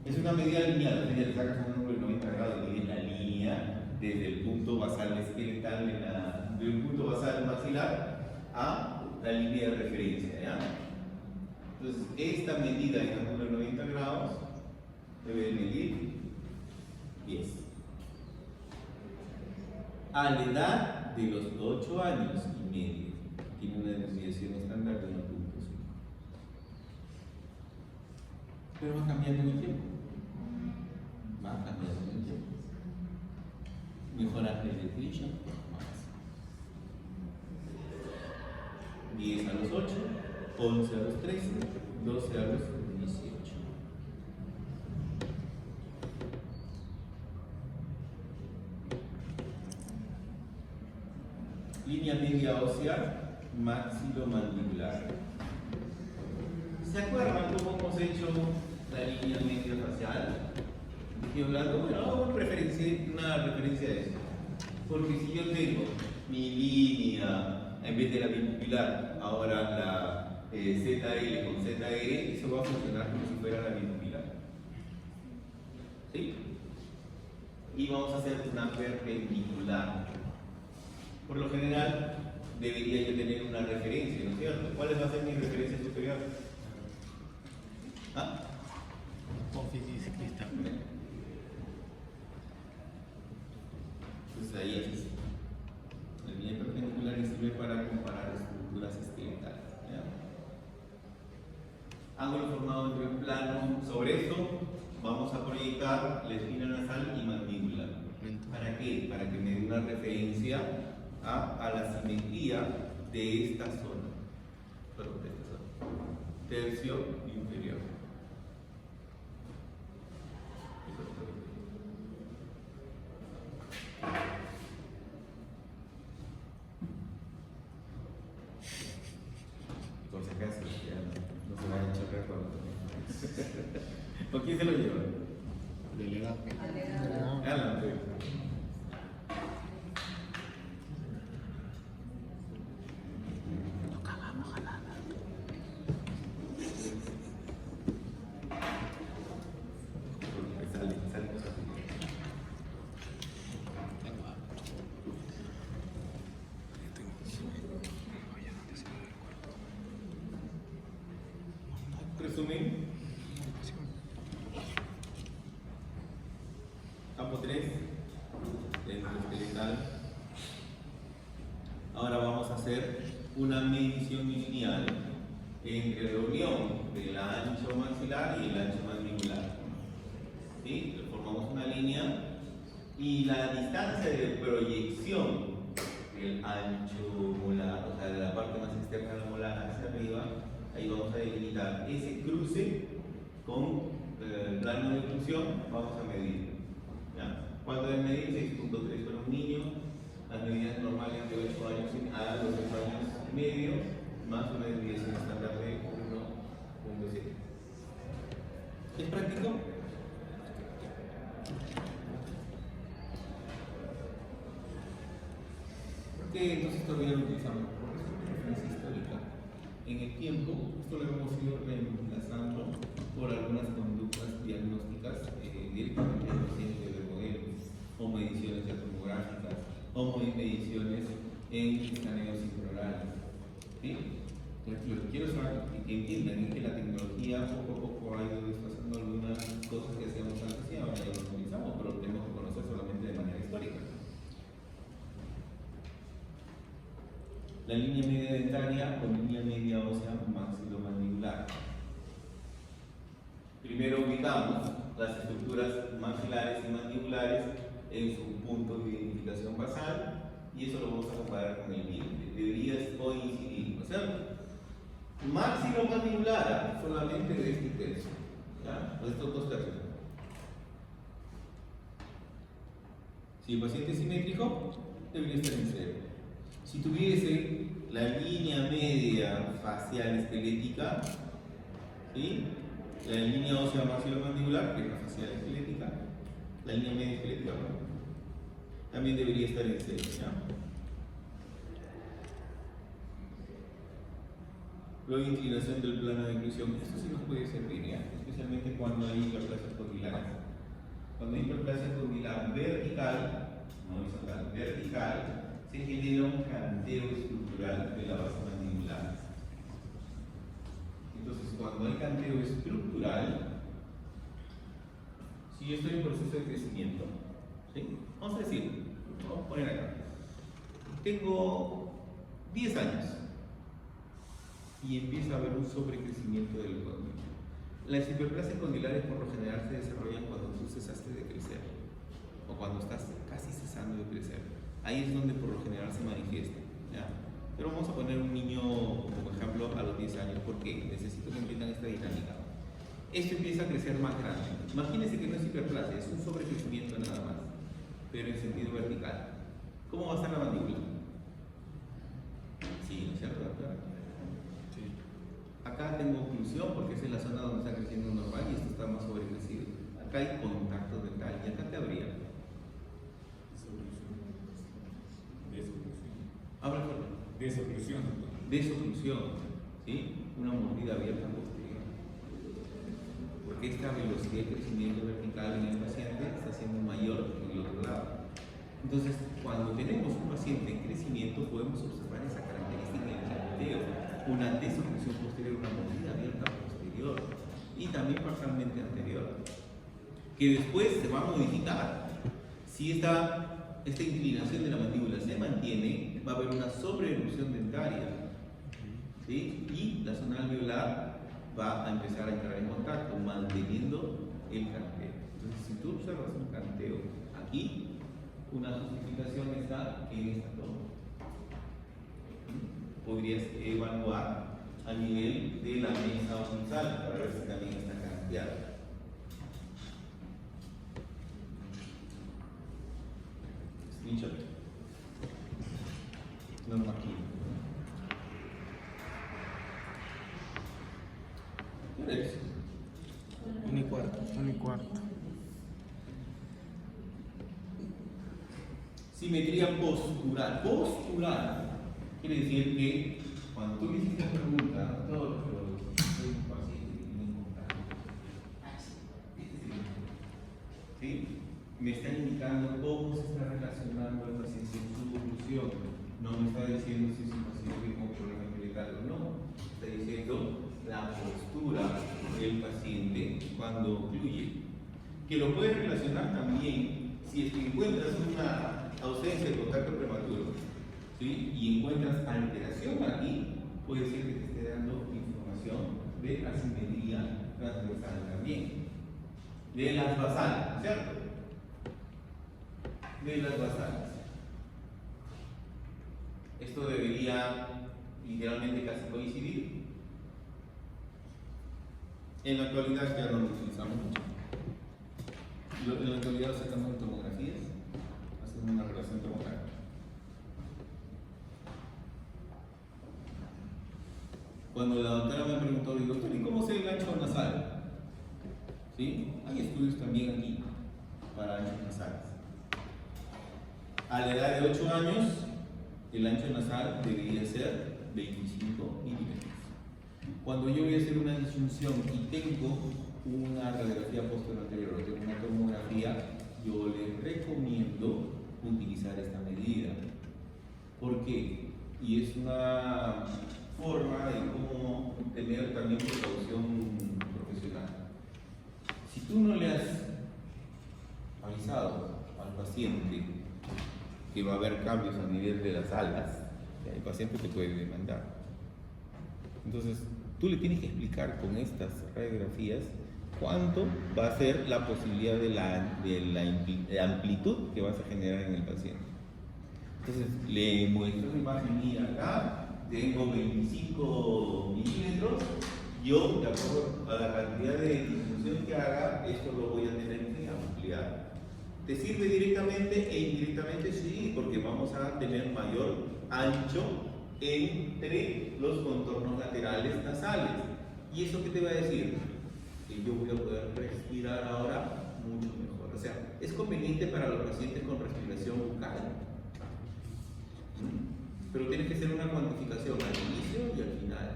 Es una medida lineal, es decir, le sacas un ángulo de 90 grados y mides la línea desde el punto basal esqueletal, del punto basal maxilar a la línea de referencia. ¿Ya? Entonces, esta medida en ángulo de 90 grados debe medir 10. A la edad de los 8 años y medio, tiene una desviación estándar de 1.5. Pero va cambiando en el tiempo. Va cambiando en el tiempo. Mejorar la definition, más. 10 a los 8, 11 a los 13, 12 a los 18. Línea media ósea maxilomandibular. ¿Se acuerdan cómo hemos hecho la línea media facial? Estoy hablando, bueno, hago una referencia a eso. Porque si yo tengo mi línea, en vez de la bipupilar, ahora la ZL con ZE, eso va a funcionar como si fuera la bipupilar. ¿Sí? Y vamos a hacer una perpendicular. Por lo general, debería yo tener una referencia, ¿no es cierto? ¿Cuál va a ser mi referencia superior? ¿Ah? Pues ahí es. La línea perpendicular sirve para comparar estructuras esqueletales. ¿Ya? Ángulo formado entre un plano. Sobre eso vamos a proyectar la espina nasal y mandíbula. ¿Para qué? Para que me dé una referencia a la simetría de esta zona. Perdón, de esta zona. Tercio inferior. Por si acaso, ya no se vaya a chocar con... ¿Por quién se lo lleva? Delegado. Alan, pues. Resumen. Campo 3, dentro esqueletal. Ahora vamos a hacer una medición lineal entre la unión del ancho maxilar y el ancho mandibular. ¿Sí? Formamos una línea y la distancia de proyección del ancho molar, o sea, de la parte más externa de la molar hacia arriba, ahí vamos a delimitar ese cruce con el plano de oclusión, vamos a medir. ¿Cuánto debe medir? 6.3 para un niño, las medidas normales de 8 años a los 8 años y medio, más una desviación estándar de 1.7. ¿Es práctico? ¿Por qué entonces todavía lo utilizamos? Porque es una referencia histórica. En el tiempo, esto lo hemos ido reemplazando por algunas conductas diagnósticas directamente en pacientes de modelos, o mediciones tomográficas, o mediciones en escaneos intraorales. ¿Sí? Entonces, lo que quiero saber que entiendan es que la tecnología poco a poco ha ido desplazando algunas cosas que hacíamos antes y ahora ya las utilizamos, pero lo tenemos que conocer solamente de manera histórica. La línea media dentaria o línea media ósea maxilomandibular. Primero ubicamos las estructuras maxilares y mandibulares en su punto de identificación basal y eso lo vamos a comparar con el diente. Debería coincidir, ¿no es cierto? Maxilomandibular solamente de este tercio, ¿ya? De estos dos tercios. Si el paciente es simétrico, debería estar en 0. Si tuviese la línea media facial esquelética, ¿sí? La línea ósea maxilomandibular, que es la facial esquelética, la línea media esquelética, ¿no? También debería estar en 0, ¿ya? Luego inclinación del plano de inclusión. Esto sí nos puede servir, ¿ya? Especialmente cuando hay hiperplasia condilar. Cuando hay hiperplasia condilar vertical, no horizontal, vertical, se genera un canteo estructural de la base mandibular. Entonces, cuando hay canteo estructural, si yo estoy en proceso de crecimiento, ¿sí? Vamos a decir, vamos a poner acá, tengo 10 años y empieza a haber un sobrecrecimiento del cóndilo. Las hiperplasias condilares por lo general se desarrollan cuando tú cesaste de crecer o cuando estás casi cesando de crecer. Ahí es donde por lo general se manifiesta, ¿ya? Pero vamos a poner un niño como ejemplo a los 10 años porque necesito que entiendan esta dinámica. Esto empieza a crecer más grande. Imagínense que no es hiperplasia, es un sobrecrecimiento nada más, pero en sentido vertical. ¿Cómo va a estar la mandíbula? Sí, ¿no es cierto, doctora? Sí. Acá tengo oclusión porque esa es la zona donde está creciendo normal y esto está más sobrecrecido. Acá hay contacto dental y acá te abría. Habla fuerte. Desoclusión. Desoclusión, ¿sí? Una mordida abierta posterior. Porque esta velocidad de crecimiento vertical en el paciente está siendo mayor que en el otro lado. Entonces, cuando tenemos un paciente en crecimiento, podemos observar esa característica en el canteo, una desoclusión posterior, una mordida abierta posterior y también parcialmente anterior, que después se va a modificar. Si esta inclinación de la mandíbula se mantiene, va a haber una sobreerupción dentaria, ¿sí? Y la zona alveolar va a empezar a entrar en contacto, manteniendo el canteo. Entonces, si tú observas un canteo aquí, una justificación está en esta toma. Podrías evaluar a nivel de la mesa oclusal para ver si también está canteada. Screenshot. Normativo. ¿Qué hora es? 1:15. Simetría postural. Postural quiere decir que cuando tú le hiciste la pregunta, todos los pacientes que tienen contacto, ¿sí? Me está indicando cómo se está relacionando el paciente en su evolución. No me está diciendo si es un paciente con problema esquelético o no. Está diciendo la postura del paciente cuando ocluye. Que lo puedes relacionar también si es que encuentras una ausencia de contacto prematuro, ¿sí? Y encuentras alteración aquí, puede ser que te esté dando información de asimetría transversal también. De las basales, ¿cierto? De las basales. Esto debería literalmente casi coincidir. En la actualidad ya no lo utilizamos mucho. En la actualidad sacamos tomografías, hacemos una relación tomográfica. Cuando la doctora me preguntó, digo, doctor, ¿y cómo se ve el ancho nasal? ¿Sí? Hay estudios también aquí para anchos nasales. A la edad de 8 años, el ancho nasal debería ser 25 milímetros. Cuando yo voy a hacer una disyunción y tengo una radiografía posterior o tengo una tomografía, yo les recomiendo utilizar esta medida. ¿Por qué? Y es una forma de cómo tener también precaución profesional. Si tú no le has avisado al paciente que va a haber cambios a nivel de las alas, el paciente te puede demandar. Entonces, tú le tienes que explicar con estas radiografías cuánto va a ser la posibilidad de la amplitud que vas a generar en el paciente. Entonces, le muestro una imagen mía acá, tengo 25 milímetros, yo, de acuerdo a la cantidad de difusión que haga, esto lo voy a tener que ampliar. ¿Te sirve directamente e indirectamente? Sí, porque vamos a tener mayor ancho entre los contornos laterales nasales. ¿Y eso qué te va a decir? Que yo voy a poder respirar ahora mucho mejor. O sea, es conveniente para los pacientes con respiración bucal. Pero tiene que ser una cuantificación al inicio y al final.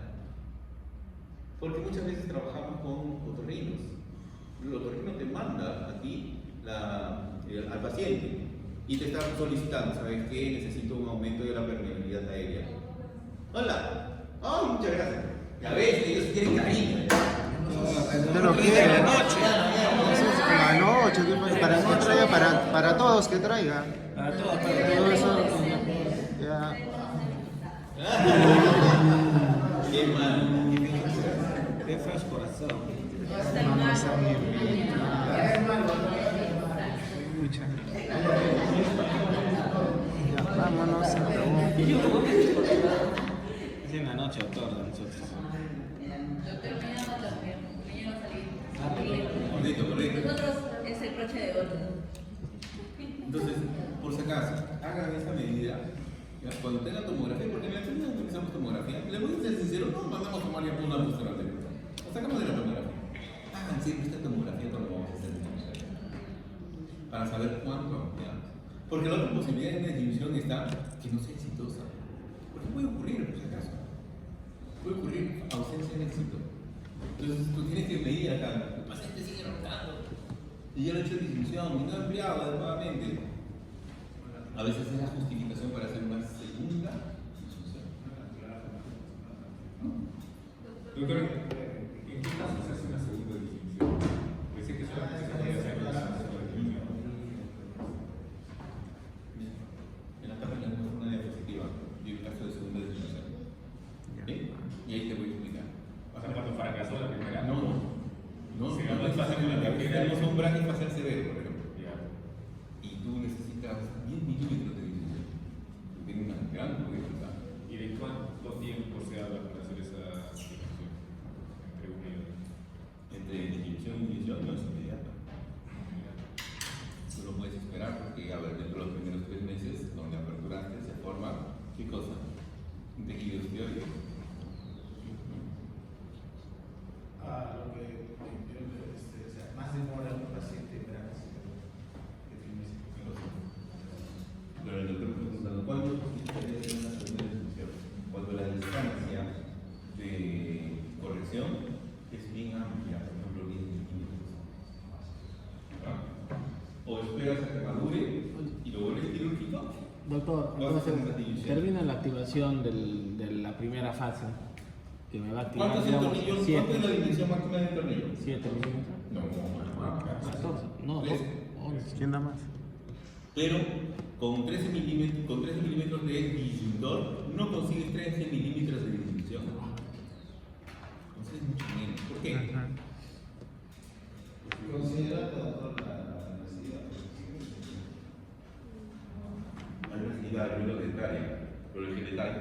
Porque muchas veces trabajamos con otorrinos. El otorrino te manda a ti al paciente y te está solicitando, ¿sabes qué? Necesito un aumento de la permeabilidad aérea. Hola. Ay, muchas gracias. Ya ves, ellos quieren cariño. Te lo quiero. En la noche, ¿qué pasa? Para no traiga, para todos que traiga. Para todos, Todo eso. Ya. Qué mal. Qué feo es corazón. Vamos a vivir. Escucha. Ya, vámonos, se acabó. Es en la noche, doctor, de nosotros. Doctor, mañana no también. Mañana va a salir. Correcto, correcto. Nosotros es el broche de oro. Entonces, por si acaso, hagan esa medida. Ya, cuando tengan tomografía, porque en la primera vez utilizamos tomografía, le voy a ser sincero, no mandamos a tomar ya una muestra de lo sacamos de la tomografía. Hagan siempre esta tomografía cuando vamos a hacer el tomografía. Para saber cuánto ampliamos. Porque la otra posibilidad de una disminución está que no sea exitosa. Porque puede ocurrir, por si acaso. Puede ocurrir ausencia de éxito. Entonces tú tienes que medir acá. El paciente sigue rotando. Y ya lo he hecho disminución y no ha ampliado adecuadamente. A veces es la justificación para hacer una segunda disminución. Doctor, ¿en qué casos se hace una segunda distinción? Pensé que solamente se podía hacer la segunda distinción. En la tabla tenemos una diapositiva y un caso de segunda disminución. ¿Sí? Y ahí te voy a explicar. O sea, cuando fracasó la primera. No Sí, es fácil. Tenemos un bracket facial severo, por ejemplo. Ya. Y tú necesitas 10 milímetros de disminución. Tiene una gran dificultad. ¿Y de cuánto tiempo se habla para hacer esa distinción entre uno y otro? Entre disminución y disminución no es inmediata. Tú lo puedes esperar porque, a ver, dentro de los primeros 3 meses, donde aperturaste, se forma, ¿qué cosa? Un tejido osteoide. Lo que o sea, más demora un paciente grave que tiene ese Pero el doctor preguntando, ¿cuándo debe ser una segunda disminución? Cuando la distancia de corrección es bien amplia, por ejemplo, 10 centímetros. O esperas a que madure y lo vuelves quirúrgico. Doctor, Vas a hacer entonces una disminución. termina la activación de la primera fase que me va a activar. ¿Cuánto es el digamos, tornillo? 7 ¿Cuánto es la dimensión máxima del tornillo? milímetros. No, 14. No, 13. 11. ¿Quién da más? Pero con 13 milímetros de disyuntor no consigues 13 milímetros de disminución. Consigues mucho menos. ¿Por qué? Considera doctor la necesidad. Hay necesidad de dentaria, pero el genital.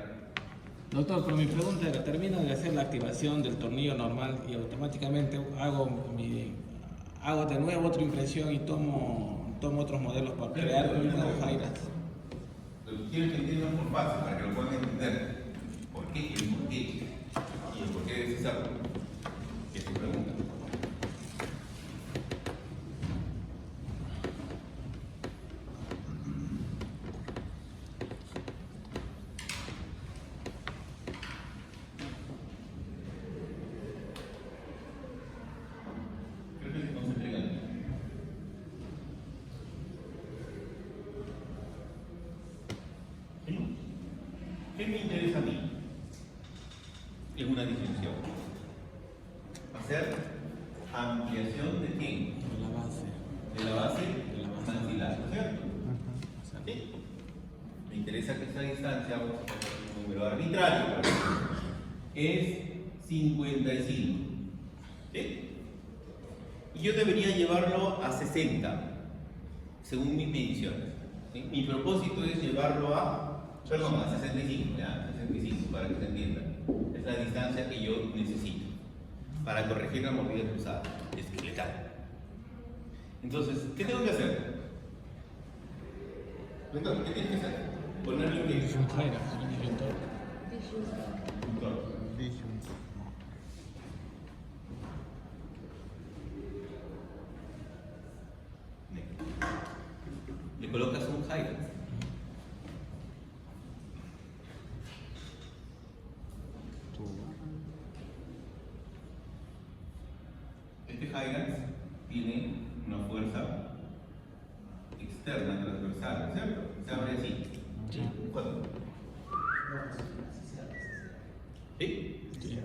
Doctor, pero mi pregunta era, termino de hacer la activación del tornillo normal y automáticamente hago de nuevo otra impresión y tomo otros modelos para crear un nuevo Highlights. Quiero que entiendan por fácil para que lo puedan entender. ¿Por qué y el por qué? Y el por qué debes hacerlo. Es tu pregunta. Creo que se concentra en ¿sí? ¿Qué me interesa a mí? En una distinción. Hacer ampliación de quién? De la base. De la base De la base. maxilar, ¿no es cierto? Exacto. ¿Sí? Me interesa que esta distancia, vamos a poner un número arbitrario, por ejemplo, es 55. ¿Sí? Y yo debería llevarlo a 60, según mis mediciones. ¿Sí? Mi propósito es llevarlo a 65, ¿ya? 65, para que se entienda. Es la distancia que yo necesito para corregir la movilidad cruzada esqueletal. Entonces, ¿qué tengo que hacer? Doctor, ¿qué tienes que hacer? Ponerle un Es un Highlights, un disyuntor. puntor. Le colocas un highlight. Este Huygens tiene una fuerza externa transversal, ¿cierto? Se abre así. Sí. ¿Cuándo? ¿Sí? Sí.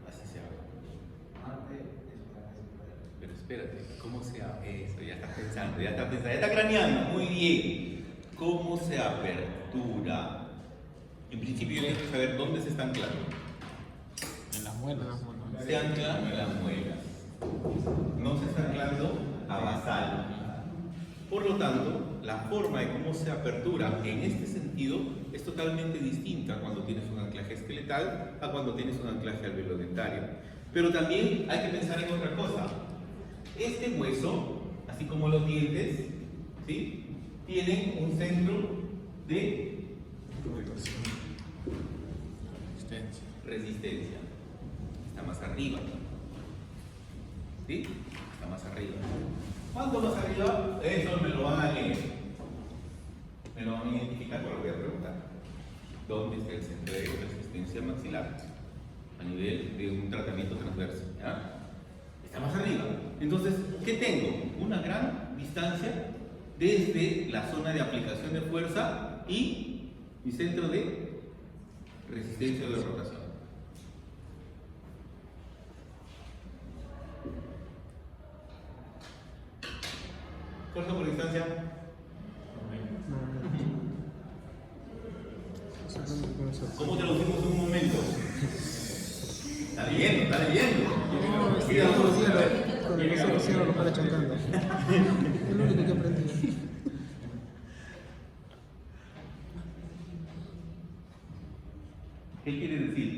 Así se abre. Pero espérate, ¿cómo se abre eso? Ya estás pensando, ya está craneando. Muy bien. ¿Cómo se apertura? En principio yo tengo que saber dónde se está anclando. En las muelas. Se ancla en las muelas. No se está anclando a basal. Por lo tanto, la forma de cómo se apertura en este sentido es totalmente distinta cuando tienes un anclaje esqueletal a cuando tienes un anclaje alveolo-dentario. Pero también hay que pensar en otra cosa. Este hueso, así como los dientes, ¿sí?, tienen un centro de resistencia. Está más arriba. ¿Sí? Está más arriba. ¿Cuánto más arriba? Eso me lo van a leer. Me lo van a identificar, pero lo voy a preguntar. ¿Dónde está el centro de resistencia maxilar? A nivel de un tratamiento transverso. ¿Ya? Está más arriba. Entonces, ¿qué tengo? Una gran distancia desde la zona de aplicación de fuerza y mi centro de resistencia de rotación. Fuerza por distancia. ¿Cómo traducimos en un momento? Está leyendo, está leyendo. Con el profesor Luciano lo para chancando. Es lo único que aprendí. ¿Qué quiere decir?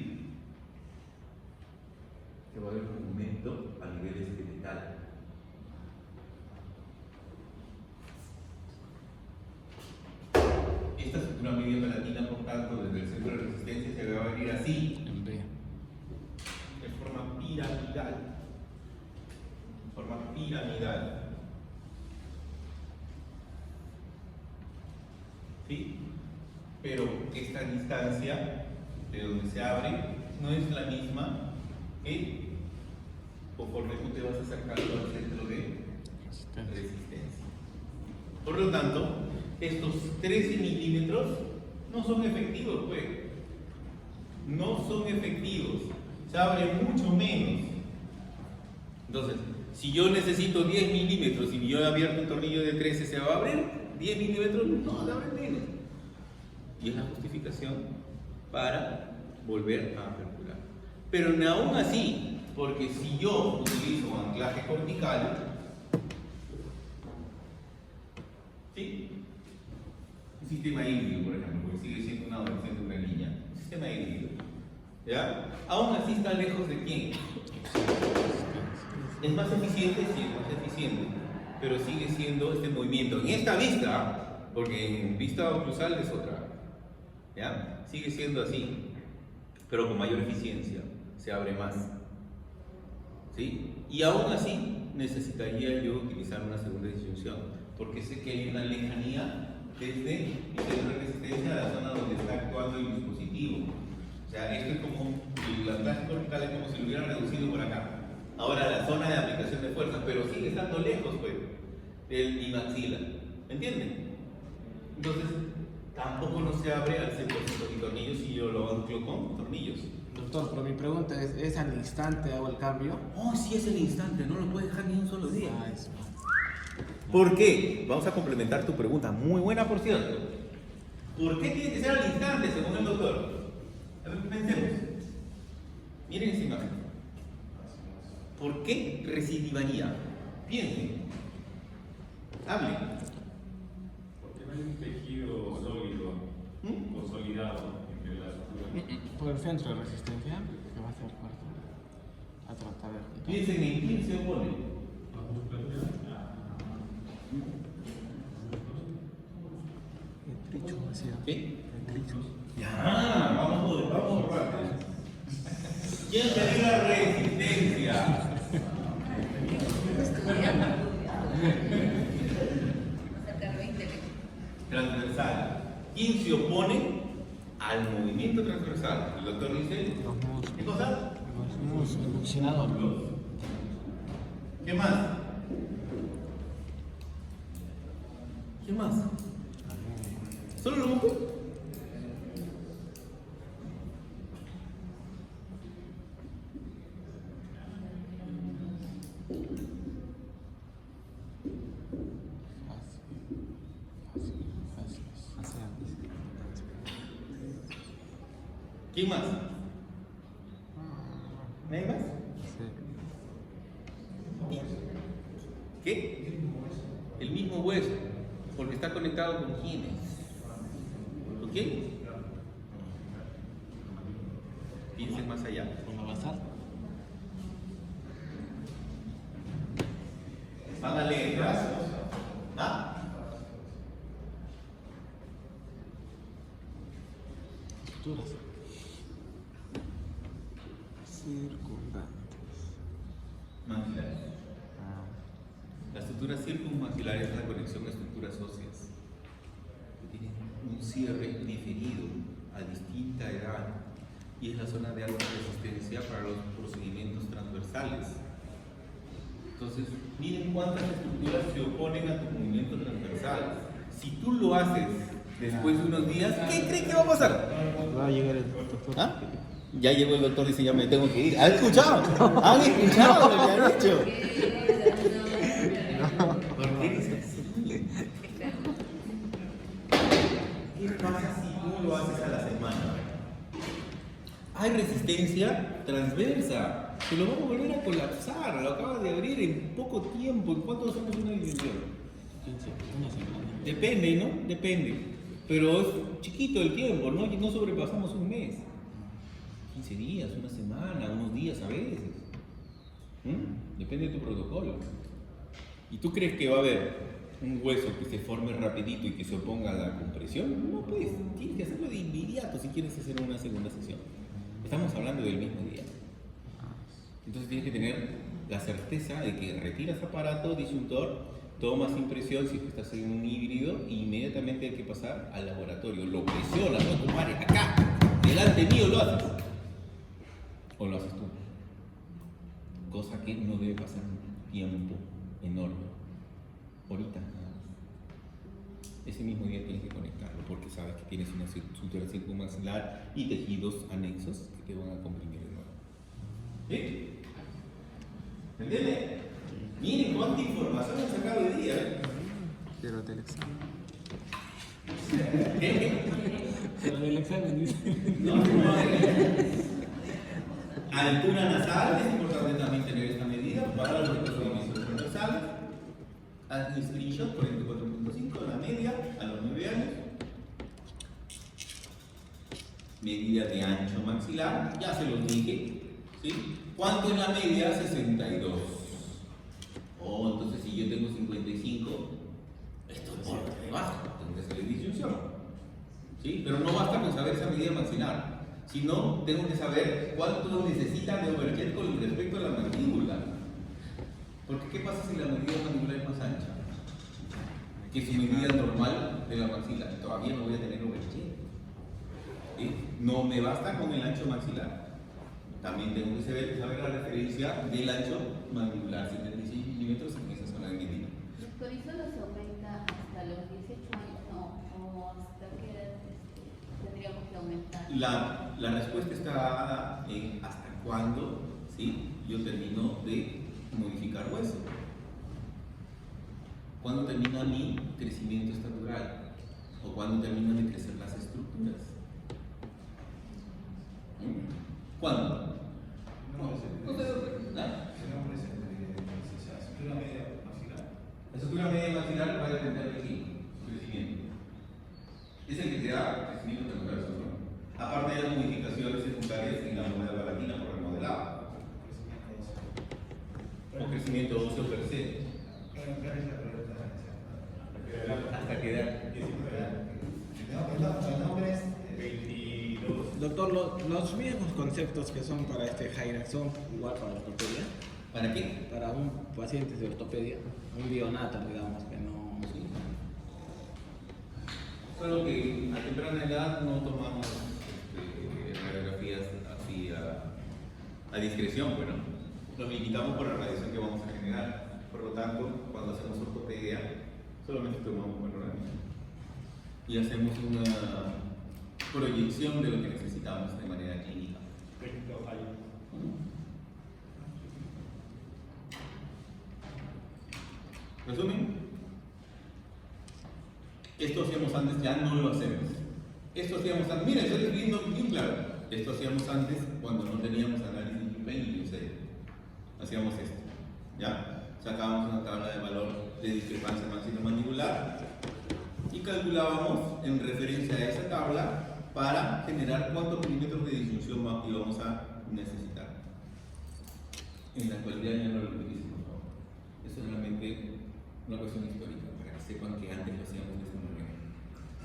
Que va a haber un momento a nivel esqueletal. Esta estructura media palatina, por tanto, desde el centro de resistencia se va a venir así, En B. en forma piramidal. En forma piramidal. ¿Sí? Pero esta distancia de donde se abre no es la misma que conforme tú te vas acercando al centro de resistencia. Por lo tanto, estos 13 milímetros no son efectivos, pues. No son efectivos. Se abre mucho menos. Entonces, si yo necesito 10 milímetros y yo he abierto un tornillo de 13, ¿se va a abrir? 10 milímetros, no, se abre menos. Y es la justificación para volver a aperturar. Pero ni aún así, porque si yo utilizo un anclaje cortical, ¿sí?, un sistema híbrido, por ejemplo, porque sigue siendo una adolescente, una niña, un sistema híbrido, ¿ya? Aún así está lejos de quién. Es más eficiente, sí, es más eficiente, pero sigue siendo este movimiento. En esta vista, porque en vista oclusal es otra, ¿ya? Sigue siendo así, pero con mayor eficiencia, se abre más, ¿sí? Y aún así necesitaría yo utilizar una segunda disyunción, porque sé que hay una lejanía desde el centro de resistencia a la zona donde está actuando el dispositivo. O sea, esto es como el anclaje cortical, es como si lo hubieran reducido por acá. Ahora la zona de aplicación de fuerzas, pero sigue estando lejos, pues, del bimaxila. ¿Me entienden? Entonces, tampoco no se abre al 100% con tornillos si yo lo anclo con tornillos. Doctor, pero mi pregunta ¿es al instante hago el cambio? Oh, sí, es el instante, no lo puedes dejar ni un solo día. Ah, eso. ¿Por qué? Vamos a complementar tu pregunta, muy buena por cierto. ¿Por qué tiene que ser al instante, según el doctor? A ver, pensemos. Miren esa imagen. ¿Por qué recidivaría? Piensen. Hable. Porque no hay un tejido sólido, consolidado entre las estructuras. Por el centro de resistencia, que va a ser fuerte. A tratar de juntar. Piensen en quién se opone. El tricho, decía. ¿Qué? El tricho. Ya, vamos por partes. ¿Quién tiene la resistencia? Transversal. ¿Quién se opone al movimiento transversal? El doctor dice, Los músculos. ¿qué cosa? Los músculos, el bucinador. ¿Qué más? ¿Qué más? ¿Solo lo busco? ¿Quién más? ¿Nadie más? ¿Qué? El mismo hueso, porque está conectado con quiénes. ¿Ok? Piensen más allá. ¿Con la basal? Van a leer brazos. ¿Ah? Estructuras. Circundantes. Maxilares. La estructura circunmaxilar es la conexión a estructuras óseas que tienen un cierre diferido a distinta edad y es la zona de alta resistencia para los procedimientos transversales. Entonces, miren cuántas estructuras se oponen a tu movimiento transversal. Si tú lo haces después de unos días, ¿qué creen que va a pasar? Va a llegar el doctor. ¿Ah? Ya llegó el doctor, dice ya me tengo que ir. ¿Han escuchado? ¿Han escuchado lo que han hecho? ¿Por qué eres así? ¿Qué pasa si tú lo haces a la semana? Hay resistencia transversa. Se lo vamos a volver a colapsar. Lo acabas de abrir en poco tiempo. ¿En cuánto hacemos una dimensión? 15, una semana. Depende, ¿no? Depende. Pero es chiquito el tiempo, ¿no? Y no sobrepasamos un mes. 15 días, una semana, unos días a veces. Depende de tu protocolo. ¿Y tú crees que va a haber un hueso que se forme rapidito y que se oponga a la compresión? No, pues tienes que hacerlo de inmediato si quieres hacer una segunda sesión. Estamos hablando del mismo día. Entonces tienes que tener la certeza de que retiras aparato, disyuntor, tomas impresión si es que estás en un híbrido e inmediatamente hay que pasar al laboratorio. Lo presionas, no compadre, acá, delante mío lo haces. O lo haces tú. Cosa que no debe pasar un tiempo enorme. Ahorita nada más. Ese mismo día tienes que conectarlo porque sabes que tienes una sutura circunmaxilar y tejidos anexos que te van a comprimir de nuevo. ¿Sí? ¿Me entiendes? Miren cuánta información han sacado hoy día. Quiero el examen. Pero del examen dice. No. Altura nasal, es importante también tener esta medida para los procedimientos transversales. Haz un screenshot, 44.5, la media a los 9 años. Medida de ancho maxilar, ya se los dije. ¿Sí? ¿Cuánto es la media? 62. Oh, entonces si yo tengo 55, esto es por debajo, tengo que hacer disyunción. ¿Sí? Pero no basta con saber esa medida maxilar, sino tengo que saber cuánto necesita de overhead con respecto a la mandíbula. Porque ¿qué pasa si la medida mandibular es más ancha que su medida normal de la maxila? Todavía no voy a tener overhead. ¿Sí? No me basta con el ancho maxilar. También tengo que saber la referencia del ancho mandibular, 75 milímetros en esa zona de medida. Doctor, ¿y solo se aumenta hasta los 18 años o hasta qué edad tendríamos que aumentar? La respuesta está en hasta cuándo, ¿sí? Yo termino de modificar hueso. ¿Cuándo termina mi crecimiento estatural? ¿O cuándo terminan de crecer las estructuras? ¿Cuándo? No, ¿Ah? estructura media maxilar. La estructura media maxilar va a depender de aquí, su crecimiento. Es el que te da crecimiento transverso, ¿no? Aparte de las modificaciones secundarias en la moneda palatina por remodelado. O crecimiento óseo per se. Hasta que edad. El nombre es 22. Doctor, los mismos conceptos que son para este Hyrax son igual para la ortopedia. ¿Para qué? Para un paciente de ortopedia, un bionato, digamos, que no. Sí. Solo que a temprana edad no tomamos radiografías así a discreción, bueno. Nos limitamos por la radiación que vamos a generar. Por lo tanto, cuando hacemos ortopedia, solamente tomamos panorámica y hacemos una proyección de lo que necesitamos de manera clínica. Resumen, esto hacíamos antes, ya no lo hacemos. Esto hacíamos antes, mira, estoy escribiendo bien claro. Esto hacíamos antes cuando no teníamos análisis de Yupen y Yusei. Hacíamos esto, ¿ya? Sacábamos una tabla de valor de discrepancia maxilomandibular y calculábamos en referencia a esa tabla para generar cuántos milímetros de disyunción íbamos a necesitar. En la actualidad ya no lo utilicen, por favor. Eso es realmente una cuestión histórica, para que sepan que antes lo hacíamos de esta manera.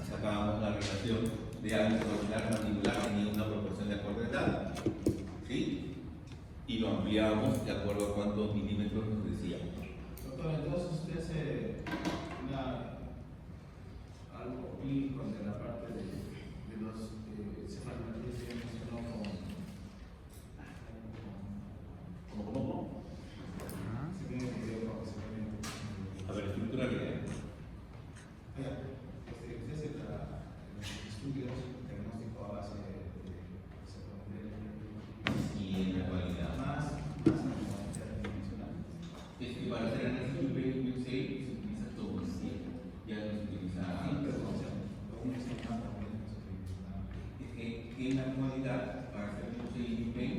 Sacábamos la relación de ángulo orbicular mandibular, tenía una proporción de acuerdo a edad, ¿sí? Y lo ampliábamos de acuerdo a cuántos milímetros nos decía. Doctor, entonces usted hace algo clínico de la parte de los cefalopatías que mencionó ¿Cómo? se tiene que ver profesionalmente. A ver, estructuralidad. Usted hace los estudios diagnóstico a base de cefalopatía Y en la actualidad. más interdimensional. Es que para hacer análisis de Yusei se utiliza tomografía, ya no se utiliza. Es que en la actualidad, para hacer Yusei y Yupen,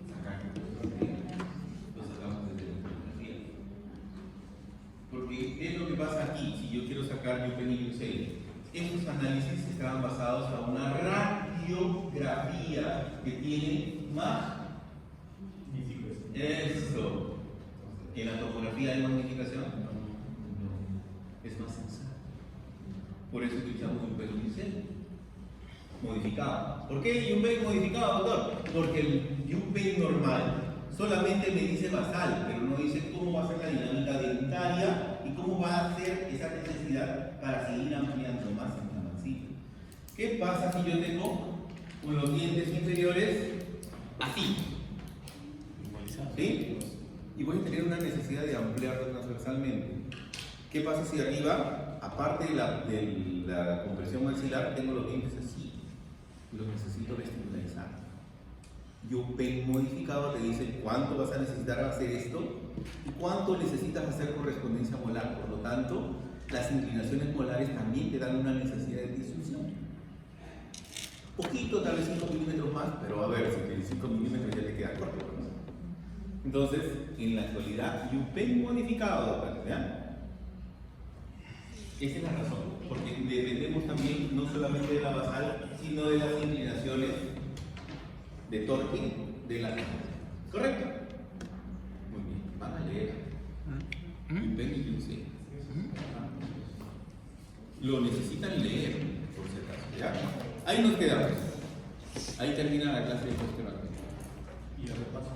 sacamos fotografía, lo sacamos desde la fotografía. Porque ¿qué es lo que pasa aquí? Si yo quiero sacar Yupen y Yusei, esos análisis estaban basados a una radiografía que tiene más. Eso. ¿En la tomografía hay magnificación? No. Es más sensato. Por eso utilizamos un pelo Yusei modificado. ¿Por qué Yupen modificado, doctor? Porque el Yupen normal solamente me dice basal, pero no dice cómo va a ser la dinámica dentaria y cómo va a ser esa necesidad para seguir ampliando más en la mancilla. ¿Qué pasa si yo tengo los dientes inferiores así? ¿Sí? Y voy a tener una necesidad de ampliarlo transversalmente. ¿Qué pasa si arriba, aparte de la compresión maxilar, tengo los dientes así? Los necesito vestibularizar. Yupen modificado te dice cuánto vas a necesitar hacer esto y cuánto necesitas hacer correspondencia molar. Por lo tanto, las inclinaciones molares también te dan una necesidad de disyunción. Poquito, tal vez 5 milímetros más, pero a ver, si 5 milímetros ya te queda corto, ¿no? Entonces, en la actualidad, Yupen modificado, ¿ya? Esa es la razón, porque dependemos también no solamente de la basal, sino de las inclinaciones de torque de la cara. ¿Correcto? Muy bien, van a leer. Yupen y Yusei. Lo necesitan leer, por si acaso, ¿ya? Ahí nos quedamos. Ahí termina la clase de posterior. Y el repaso